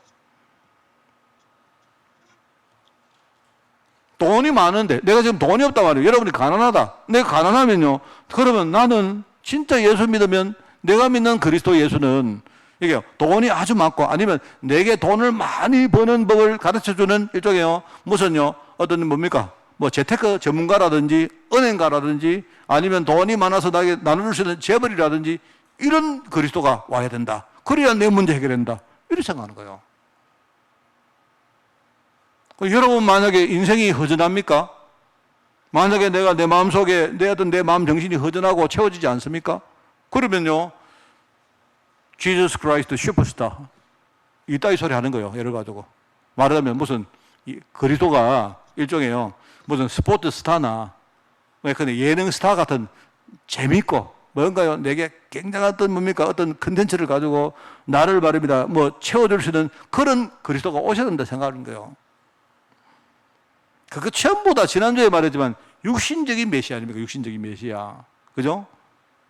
돈이 많은데, 내가 지금 돈이 없단 말이에요. 여러분이 가난하다. 내가 가난하면요, 그러면 나는 진짜 예수 믿으면, 내가 믿는 그리스도 예수는 이게 돈이 아주 많고, 아니면 내게 돈을 많이 버는 법을 가르쳐주는 일종의 무슨요, 어떤 뭡니까? 뭐 재테크 전문가라든지 은행가라든지 아니면 돈이 많아서 나에게 나눠줄 수 있는 재벌이라든지 이런 그리스도가 와야 된다. 그래야 내 문제 해결된다, 이렇게 생각하는 거예요. 여러분 만약에 인생이 허전합니까? 만약에 내가 내 마음속에 내 마음 정신이 허전하고 채워지지 않습니까? 그러면요, Jesus Christ 슈퍼스타, 이따위 소리 하는 거예요. 예를 가지고 말하자면 무슨 그리스도가 일종의 무슨 스포츠 스타나 근데 예능 스타 같은 재밌고 뭔가요, 내게 굉장한 어떤 뭡니까, 어떤 컨텐츠를 가지고 나를 말입니다, 뭐 채워줄 수 있는 그런 그리스도가 오셔야 된다 생각하는 거예요. 그거 전부 다 지난주에 말했지만 육신적인 메시아 아닙니까? 육신적인 메시아, 그죠?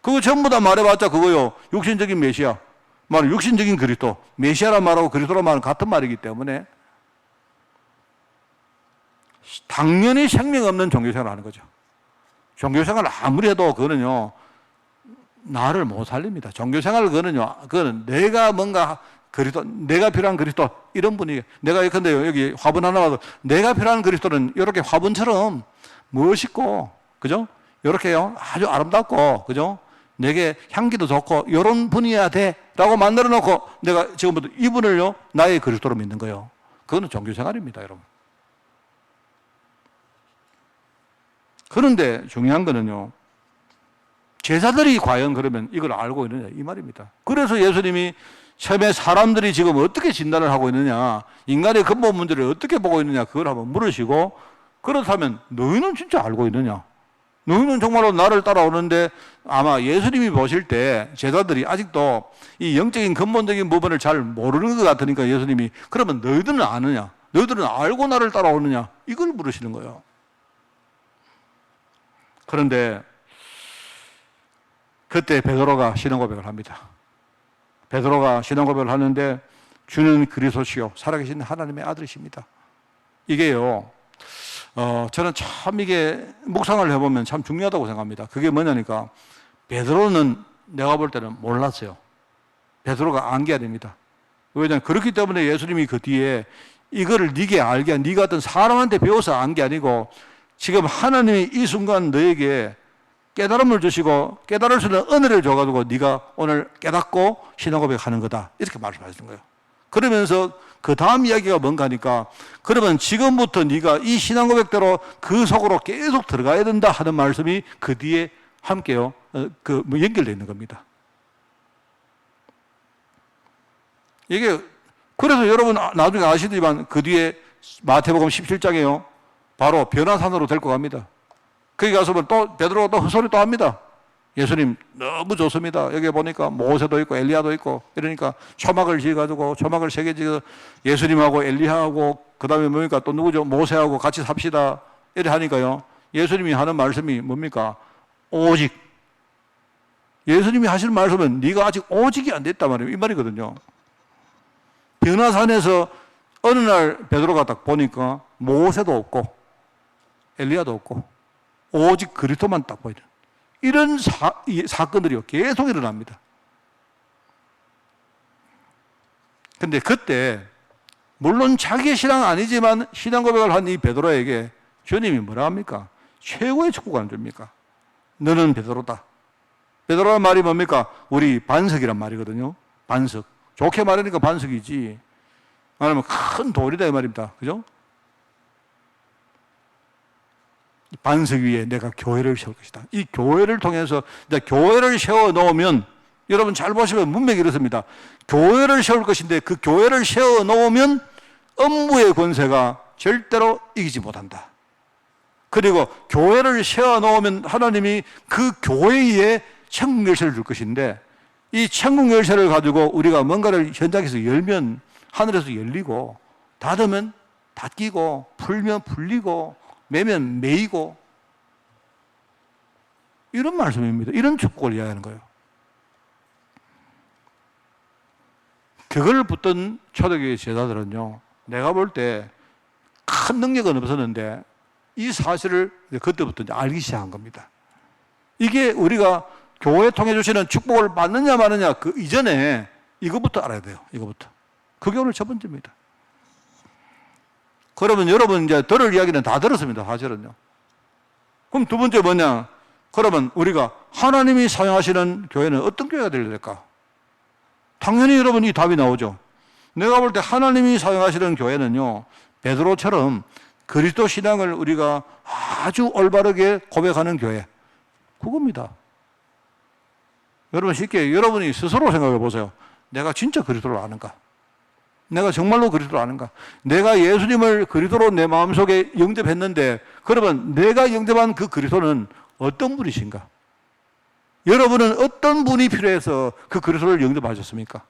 그거 전부 다 말해봤자 그거요, 육신적인 메시아. 말은 육신적인 그리스도, 메시아란 말하고 그리스도란 말은 같은 말이기 때문에 당연히 생명 없는 종교생활을 하는 거죠. 종교생활을 아무리 해도 그거는요, 나를 못 살립니다. 종교생활을 그거는 내가 뭔가 그리스도, 내가 필요한 그리스도, 이런 분이, 내가 예컨대 여기 화분 하나 봐도 내가 필요한 그리스도는 이렇게 화분처럼 멋있고, 그죠? 이렇게요, 아주 아름답고, 그죠? 내게 향기도 좋고, 이런 분이어야 돼. 라고 만들어 놓고, 내가 지금부터 이분을요, 나의 그리스도로 믿는 거예요. 그거는 종교생활입니다, 여러분. 그런데 중요한 거는요, 제자들이 과연 그러면 이걸 알고 있느냐 이 말입니다. 그래서 예수님이 처음에 사람들이 지금 어떻게 진단을 하고 있느냐, 인간의 근본 문제를 어떻게 보고 있느냐 그걸 한번 물으시고, 그렇다면 너희는 진짜 알고 있느냐? 너희는 정말로 나를 따라오는데 아마 예수님이 보실 때 제자들이 아직도 이 영적인 근본적인 부분을 잘 모르는 것 같으니까 예수님이 그러면 너희들은 아느냐? 너희들은 알고 나를 따라오느냐? 이걸 물으시는 거예요. 그런데 그때 베드로가 신앙고백을 합니다. 베드로가 신앙고백을 하는데 주는 그리스도시요 살아계신 하나님의 아들이십니다. 이게요, 저는 참 이게 묵상을 해보면 참 중요하다고 생각합니다. 그게 뭐냐니까 베드로는 내가 볼 때는 몰랐어요. 베드로가 안 게 아닙니다. 왜냐하면 그렇기 때문에 예수님이 그 뒤에 이거를 네게 알게, 네가 어떤 사람한테 배워서 안 게 아니고 지금 하나님이 이 순간 너에게 깨달음을 주시고 깨달을 수 있는 은혜를 줘가지고 네가 오늘 깨닫고 신앙고백하는 거다 이렇게 말씀하시는 거예요. 그러면서 그 다음 이야기가 뭔가 하니까 그러면 지금부터 네가 이 신앙고백대로 그 속으로 계속 들어가야 된다 하는 말씀이 그 뒤에 함께요 연결되어 있는 겁니다. 이게 그래서 여러분 나중에 아시지만 그 뒤에 마태복음 17장에요 바로 변화산으로 데리고 갑니다. 거기 가서 또 베드로가 또 헛소리 또 합니다. 예수님 너무 좋습니다. 여기 보니까 모세도 있고 엘리야도 있고 이러니까 초막을 지어가지고 초막을 3개 지어 예수님하고 엘리야하고 그 다음에 뭡니까 또 누구죠? 모세하고 같이 삽시다 이래 하니까요 예수님이 하는 말씀이 뭡니까? 오직. 예수님이 하시는 말씀은 네가 아직 오직이 안 됐단 말이에요. 이 말이거든요. 변화산에서 어느 날 베드로가 딱 보니까 모세도 없고 엘리야도 없고 오직 그리스도만 딱 보이는 이런 사건들이 계속 일어납니다. 근데 그때 물론 자기의 신앙은 아니지만 신앙 고백을 한 이 베드로에게 주님이 뭐라 합니까? 최고의 축복을 안 줍니까? 너는 베드로다. 베드로란 말이 뭡니까? 우리 반석이란 말이거든요. 반석. 좋게 말하니까 반석이지. 아니면 큰 돌이다 이 말입니다. 그죠? 반석 위에 내가 교회를 세울 것이다. 이 교회를 통해서 이제 교회를 세워 놓으면 여러분 잘 보시면 문맥이 이렇습니다. 교회를 세울 것인데 그 교회를 세워 놓으면 음부의 권세가 절대로 이기지 못한다. 그리고 교회를 세워 놓으면 하나님이 그 교회에 천국 열쇠를 줄 것인데 이 천국 열쇠를 가지고 우리가 뭔가를 현장에서 열면 하늘에서 열리고 닫으면 닫히고 풀면 풀리고 매면 매이고 이런 말씀입니다. 이런 축복을 이야기하는 거예요. 그걸 붙던 초대교회 제자들은요 내가 볼 때 큰 능력은 없었는데 이 사실을 그때부터 이제 알기 시작한 겁니다. 이게 우리가 교회 통해 주시는 축복을 받느냐 마느냐 그 이전에 이것부터 알아야 돼요. 이것부터. 그게 오늘 첫 번째입니다. 그러면 여러분 이제 들을 이야기는 다 들었습니다. 사실은요. 그럼 두 번째 뭐냐? 그러면 우리가 하나님이 사용하시는 교회는 어떤 교회가 되어야 될까? 당연히 여러분 이 답이 나오죠. 내가 볼 때 하나님이 사용하시는 교회는요 베드로처럼 그리스도 신앙을 우리가 아주 올바르게 고백하는 교회 그겁니다. 여러분 쉽게 여러분이 스스로 생각해 보세요. 내가 진짜 그리스도를 아는가? 내가 정말로 그리스도를 아는가? 내가 예수님을 그리스도로 내 마음속에 영접했는데 그러면 내가 영접한 그 그리스도는 어떤 분이신가? 여러분은 어떤 분이 필요해서 그 그리스도를 영접하셨습니까?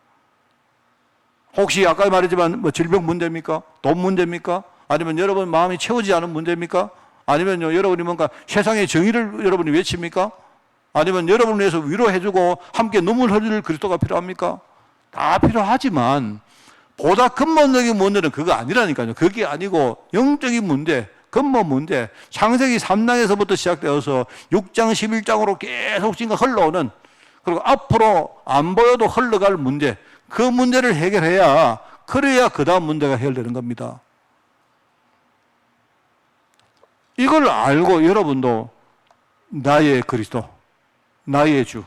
혹시 아까 말했지만 뭐 질병 문제입니까? 돈 문제입니까? 아니면 여러분 마음이 채워지지 않은 문제입니까? 아니면 여러분이 뭔가 세상의 정의를 여러분이 외칩니까? 아니면 여러분을 위해서 위로해주고 함께 눈물 흘릴 그리스도가 필요합니까? 다 필요하지만 보다 근본적인 문제는 그거 아니라니까요. 그게 아니고 영적인 문제, 근본 문제, 창세기 3장에서부터 시작되어서 6장, 11장으로 계속 지금 흘러오는 그리고 앞으로 안 보여도 흘러갈 문제, 그 문제를 해결해야 그래야 그 다음 문제가 해결되는 겁니다. 이걸 알고 여러분도 나의 그리스도, 나의 주,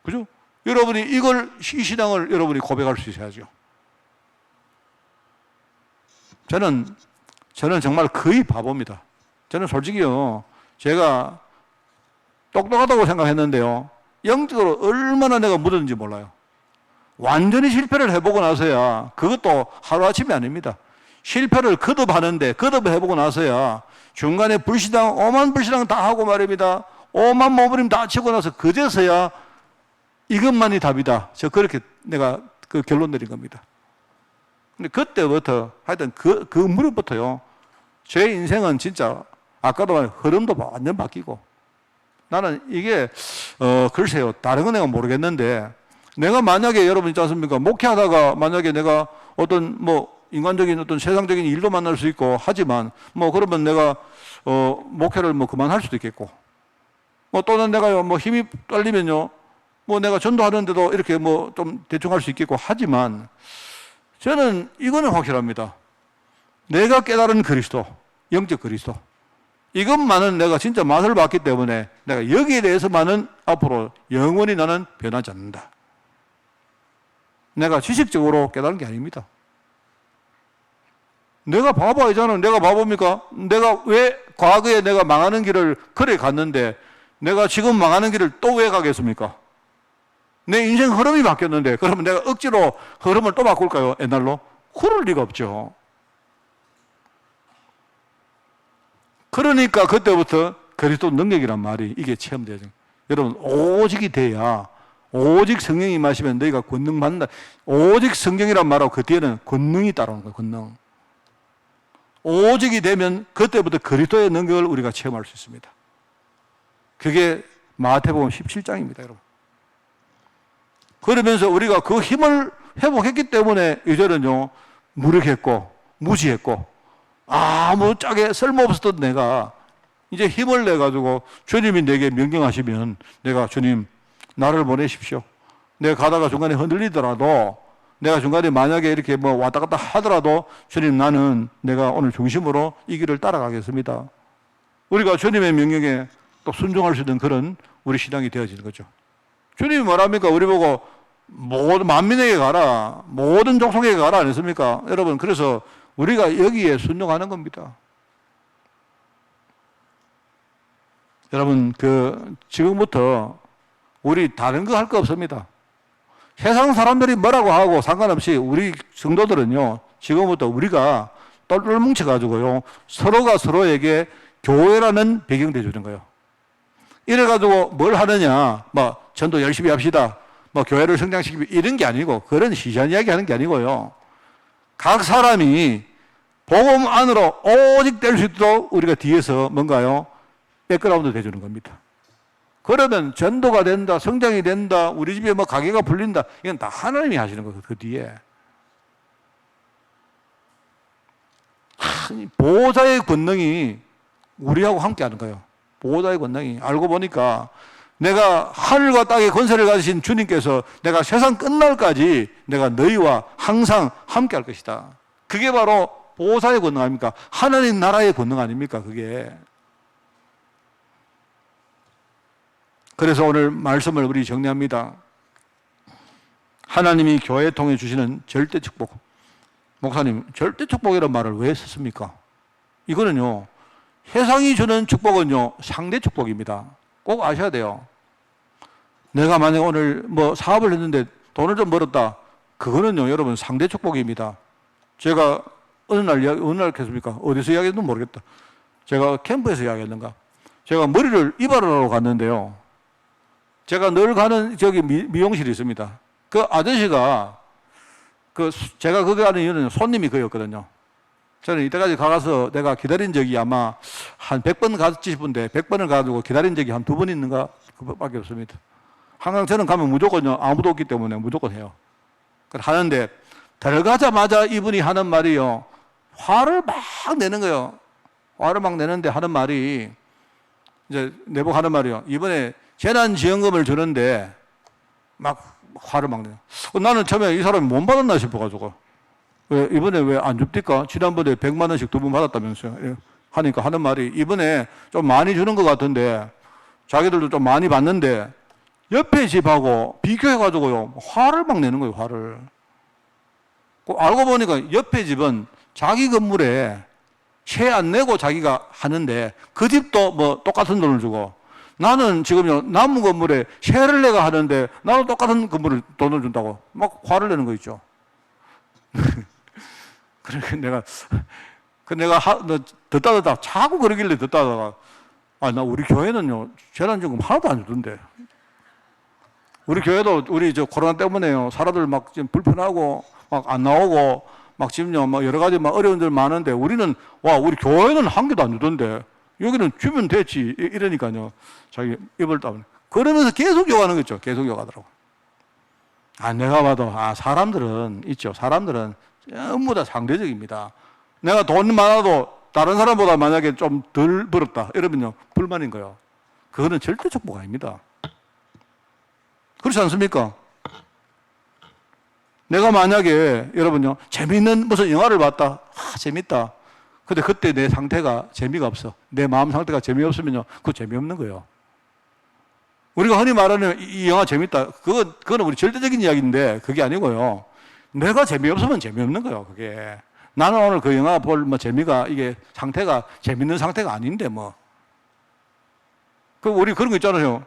그죠? 여러분이 이 신앙을 여러분이 고백할 수 있어야죠. 저는 정말 거의 바보입니다. 저는 솔직히요, 제가 똑똑하다고 생각했는데요, 영적으로 얼마나 내가 묻었는지 몰라요. 완전히 실패를 해보고 나서야, 그것도 하루아침이 아닙니다. 실패를 거듭해보고 나서야 중간에 오만 불신앙 다 하고 말입니다. 오만 모부림 다 치고 나서 그제서야 이것만이 답이다. 저 그렇게 내가 그 결론 내린 겁니다. 근데 그때부터 하여튼 그 무렵부터요, 제 인생은 진짜 아까도 말한 흐름도 완전 바뀌고, 나는 이게 글쎄요, 다른 건 내가 모르겠는데, 내가 만약에 여러분 있지 않습니까? 목회하다가 만약에 내가 어떤 인간적인 어떤 세상적인 일도 만날 수 있고 하지만 그러면 내가 목회를 그만할 수도 있겠고, 또는 내가 힘이 딸리면요, 내가 전도하는데도 이렇게 좀 대충 할 수 있겠고 하지만, 저는 이거는 확실합니다. 내가 깨달은 그리스도, 영적 그리스도, 이것만은 내가 진짜 맛을 봤기 때문에 내가 여기에 대해서만은 앞으로 영원히 나는 변하지 않는다. 내가 지식적으로 깨달은 게 아닙니다. 내가 바보 아니잖아. 내가 바보입니까? 내가 왜 과거에 내가 망하는 길을 그래 갔는데 내가 지금 망하는 길을 또 왜 가겠습니까? 내 인생 흐름이 바뀌었는데 그러면 내가 억지로 흐름을 또 바꿀까요? 옛날로? 그럴 리가 없죠. 그러니까 그때부터 그리스도 능력이란 말이 이게 체험되죠. 여러분, 오직이 돼야, 오직 성령이 마시면 너희가 권능 받는다. 오직 성령이란 말하고 그 뒤에는 권능이 따라오는 거예요. 권능. 오직이 되면 그때부터 그리스도의 능력을 우리가 체험할 수 있습니다. 그게 마태복음 17장입니다, 여러분. 그러면서 우리가 그 힘을 회복했기 때문에 이제는요, 무력했고 무지했고 아무 짝에 쓸모없었던 내가 이제 힘을 내가지고 주님이 내게 명령하시면 내가 주님 나를 보내십시오. 내가 가다가 중간에 흔들리더라도, 내가 중간에 만약에 이렇게 왔다 갔다 하더라도 주님 나는 내가 오늘 중심으로 이 길을 따라가겠습니다. 우리가 주님의 명령에 또 순종할 수 있는 그런 우리 신앙이 되어지는 거죠. 주님이 뭐랍니까? 우리 보고 모든 만민에게 가라, 모든 족속에게 가라 안 했습니까? 여러분, 그래서 우리가 여기에 순종하는 겁니다. 여러분, 지금부터 우리 다른 거 할 거 없습니다. 세상 사람들이 뭐라고 하고 상관없이 우리 성도들은요, 지금부터 우리가 똘똘 뭉쳐가지고요, 서로가 서로에게 교회라는 배경대 주는 거예요. 이래가지고 뭘 하느냐, 전도 열심히 합시다, 교회를 성장시키기 이런 게 아니고, 그런 시시한 이야기 하는 게 아니고요. 각 사람이 복음 안으로 오직 될 수 있도록 우리가 뒤에서 뭔가요? 백그라운드 대주는 겁니다. 그러면 전도가 된다, 성장이 된다, 우리 집에 가게가 풀린다, 이건 다 하나님이 하시는 거예요, 그 뒤에. 보호자의 권능이 우리하고 함께 하는 거예요. 보호자의 권능이. 알고 보니까 내가 하늘과 땅의 권세를 가지신 주님께서 내가 세상 끝날까지 내가 너희와 항상 함께 할 것이다. 그게 바로 보호자의 권능 아닙니까? 하나님 나라의 권능 아닙니까? 그게. 그래서 오늘 말씀을 우리 정리합니다. 하나님이 교회에 통해 주시는 절대 축복. 목사님, 절대 축복이라는 말을 왜 썼습니까? 이거는요, 세상이 주는 축복은요, 상대 축복입니다. 꼭 아셔야 돼요. 내가 만약 오늘 사업을 했는데 돈을 좀 벌었다. 그거는요, 여러분, 상대 축복입니다. 제가 어느 날 했습니까? 어디서 이야기했는지 모르겠다. 제가 캠프에서 이야기했는가? 제가 머리를 이발하러 갔는데요. 제가 늘 가는 저기 미용실이 있습니다. 그 아저씨가 제가 거기 가는 이유는 손님이 그였거든요. 저는 이때까지 가서 내가 기다린 적이 아마 한 100번 갔지 싶은데 100번을 가지고 기다린 적이 한 2번 있는가? 그밖에 없습니다. 항상 저는 가면 무조건요, 아무도 없기 때문에 무조건 해요. 하는데 들어가자마자 이분이 하는 말이요, 화를 막 내는 거예요. 화를 막 내는데 하는 말이, 이제 내복 하는 말이요, 이번에 재난지원금을 주는데 막 화를 막 내요. 나는 처음에 이 사람이 못 받았나 싶어가지고, 왜 이번에 왜 안 줍니까? 지난번에 100만 원씩 2번 받았다면서요. 하니까 하는 말이, 이번에 좀 많이 주는 것 같은데 자기들도 좀 많이 받는데 옆에 집하고 비교해가지고요, 화를 막 내는 거예요. 화를. 알고 보니까 옆에 집은 자기 건물에 채 안 내고 자기가 하는데 그 집도 똑같은 돈을 주고, 나는 지금요, 남은 건물에 쉐를 내가 하는데 나도 똑같은 건물을 돈을 준다고 막 화를 내는 거 있죠. 그러니까 내가 듣다 자꾸 그러길래 듣다가 나 우리 교회는요, 재난지원금 하나도 안 주던데. 우리 교회도 우리 코로나 때문에요, 사람들 막 지금 불편하고 막 안 나오고 막 지금요, 막 여러 가지 막 어려운 들 많은데 우리 교회는 한 개도 안 주던데. 여기는 주면 됐지. 이러니까요. 자기 입을 따면. 그러면서 계속 욕하는 거죠. 계속 욕하더라고. 내가 봐도, 사람들은 있죠. 사람들은 전부 다 상대적입니다. 내가 돈 많아도 다른 사람보다 만약에 좀 덜 벌었다. 이러면요, 불만인 거예요. 그거는 절대 축복 아닙니다. 그렇지 않습니까? 내가 만약에, 여러분요, 재미있는 무슨 영화를 봤다. 재밌다. 근데 그때 내 상태가 재미가 없어. 내 마음 상태가 재미없으면요, 그거 재미없는 거예요. 우리가 흔히 말하는 이 영화 재밌다. 그거는 우리 절대적인 이야기인데, 그게 아니고요. 내가 재미없으면 재미없는 거예요, 그게. 나는 오늘 그 영화 볼 재미가, 이게 상태가 재밌는 상태가 아닌데, 우리 그런 거 있잖아요.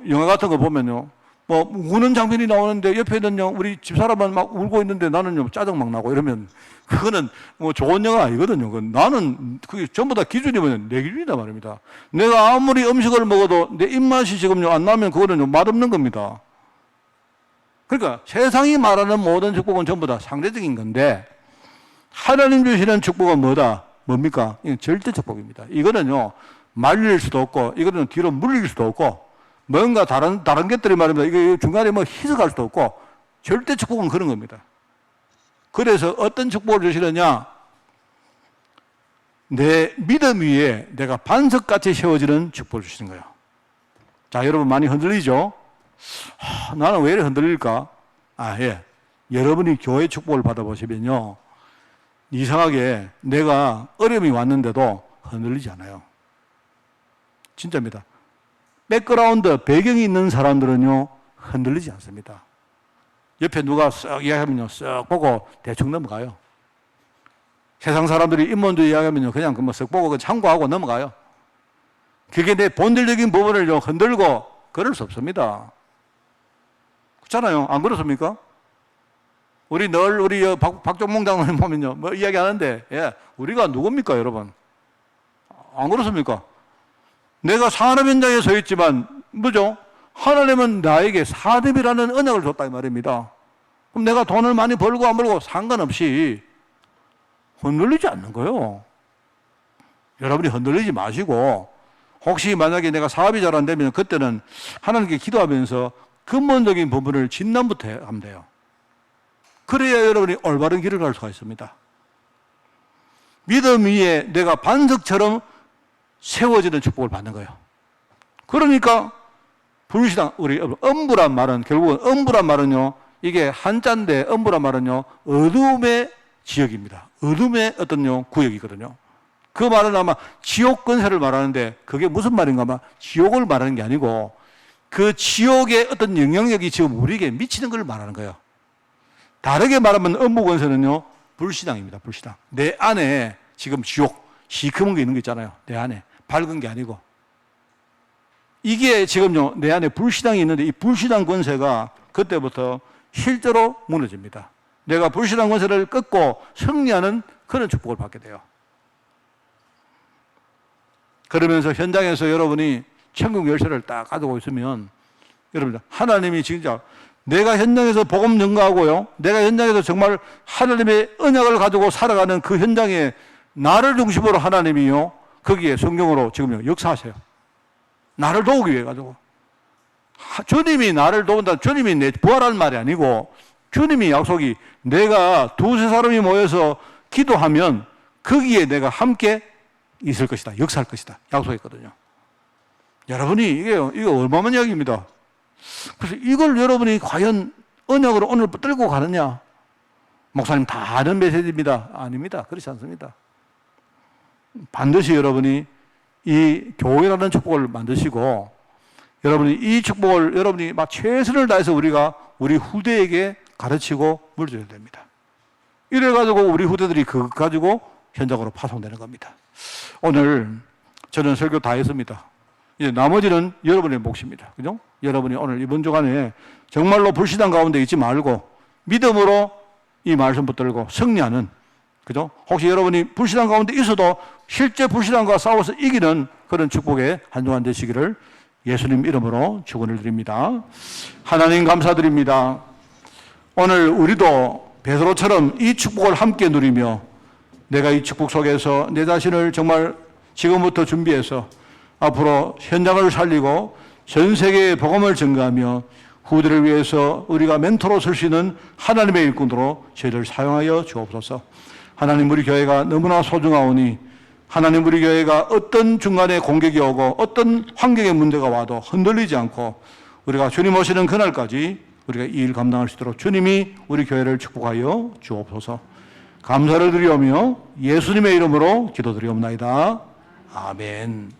영화 같은 거 보면요. 우는 장면이 나오는데 옆에 있는 우리 집사람은 막 울고 있는데 나는요, 짜증 막 나고 이러면 그거는 좋은 영화 아니거든요. 나는 그게 전부 다 기준이 내 기준이다 말입니다. 내가 아무리 음식을 먹어도 내 입맛이 지금요, 안 나면 그거는요, 맛없는 겁니다. 그러니까 세상이 말하는 모든 축복은 전부 다 상대적인 건데 하나님 주시는 축복은 뭡니까? 이건 절대 축복입니다. 이거는요, 말릴 수도 없고 이거는 뒤로 물릴 수도 없고 뭔가 다른 것들이 말입니다. 이게 중간에 희석할 수도 없고 절대 축복은 그런 겁니다. 그래서 어떤 축복을 주시느냐? 내 믿음 위에 내가 반석같이 세워지는 축복을 주시는 거예요. 자, 여러분 많이 흔들리죠? 나는 왜 이렇게 흔들릴까? 예. 여러분이 교회 축복을 받아보시면요, 이상하게 내가 어려움이 왔는데도 흔들리지 않아요. 진짜입니다. 백그라운드, 배경이 있는 사람들은요, 흔들리지 않습니다. 옆에 누가 쓱 이야기하면요, 쓱 보고 대충 넘어가요. 세상 사람들이 인문주의 이야기하면요, 그냥 쓱 보고 참고하고 넘어가요. 그게 내 본질적인 부분을 흔들고 그럴 수 없습니다. 그렇잖아요. 안 그렇습니까? 우리 박종몽 장로님 보면요, 이야기하는데, 우리가 누굽니까, 여러분? 안 그렇습니까? 내가 산업 현장에 서 있지만, 하나님은 나에게 사듭이라는 언약을 줬다, 이 말입니다. 그럼 내가 돈을 많이 벌고 안 벌고 상관없이 흔들리지 않는 거예요. 여러분이 흔들리지 마시고, 혹시 만약에 내가 사업이 잘 안 되면 그때는 하나님께 기도하면서 근본적인 부분을 진단부터 하면 돼요. 그래야 여러분이 올바른 길을 갈 수가 있습니다. 믿음 위에 내가 반석처럼 세워지는 축복을 받는 거예요. 그러니까 불신앙, 우리 엄부란 말은, 결국은 엄부란 말은요, 이게 한자인데 엄부란 말은요, 어둠의 지역입니다. 어둠의 구역이거든요. 그 말은 아마 지옥 근세를 말하는데 그게 무슨 말인가 아마 지옥을 말하는 게 아니고 그 지옥의 어떤 영향력이 지금 우리에게 미치는 걸 말하는 거예요. 다르게 말하면 엄부 근세는요, 불신앙입니다. 불신앙. 내 안에 지금 지옥, 시커먼 게 있는 거 있잖아요. 내 안에. 밝은 게 아니고. 이게 지금요, 내 안에 불신앙이 있는데 이 불신앙 권세가 그때부터 실제로 무너집니다. 내가 불신앙 권세를 꺾고 승리하는 그런 축복을 받게 돼요. 그러면서 현장에서 여러분이 천국 열쇠를 딱 가지고 있으면 여러분, 하나님이 진짜 내가 현장에서 복음 전가하고요, 내가 현장에서 정말 하나님의 언약을 가지고 살아가는 그 현장에 나를 중심으로 하나님이요, 거기에 성경으로 지금 역사하세요. 나를 도우기 위해 가지고. 주님이 나를 도운다. 주님이 내 부활한 말이 아니고 주님이 약속이 내가 두세 사람이 모여서 기도하면 거기에 내가 함께 있을 것이다. 역사할 것이다. 약속했거든요. 여러분이 이게 얼마만 이야기입니다. 그래서 이걸 여러분이 과연 언약으로 오늘 들고 가느냐? 목사님 다 아는 메시지입니다. 아닙니다. 그렇지 않습니다. 반드시 여러분이 이 교회라는 축복을 만드시고 여러분이 이 축복을 여러분이 막 최선을 다해서 우리가 우리 후대에게 가르치고 물려줘야 됩니다. 이래가지고 우리 후대들이 그거 가지고 현장으로 파송되는 겁니다. 오늘 저는 설교 다 했습니다. 이제 나머지는 여러분의 몫입니다. 그죠? 여러분이 오늘 이번 주간에 정말로 불신앙 가운데 있지 말고 믿음으로 이 말씀 붙들고 승리하는, 그죠? 혹시 여러분이 불신앙 가운데 있어도 실제 불신앙과 싸워서 이기는 그런 축복의 한 주간 되시기를 예수님 이름으로 축원을 드립니다. 하나님 감사드립니다. 오늘 우리도 베드로처럼 이 축복을 함께 누리며 내가 이 축복 속에서 내 자신을 정말 지금부터 준비해서 앞으로 현장을 살리고 전 세계에 복음을 전가하며 후대를 위해서 우리가 멘토로 설 수 있는 하나님의 일꾼으로 저희를 사용하여 주옵소서. 하나님, 우리 교회가 너무나 소중하오니 하나님, 우리 교회가 어떤 중간에 공격이 오고 어떤 환경의 문제가 와도 흔들리지 않고 우리가 주님 오시는 그날까지 우리가 이 일 감당할 수 있도록 주님이 우리 교회를 축복하여 주옵소서. 감사를 드리오며 예수님의 이름으로 기도드리옵나이다. 아멘.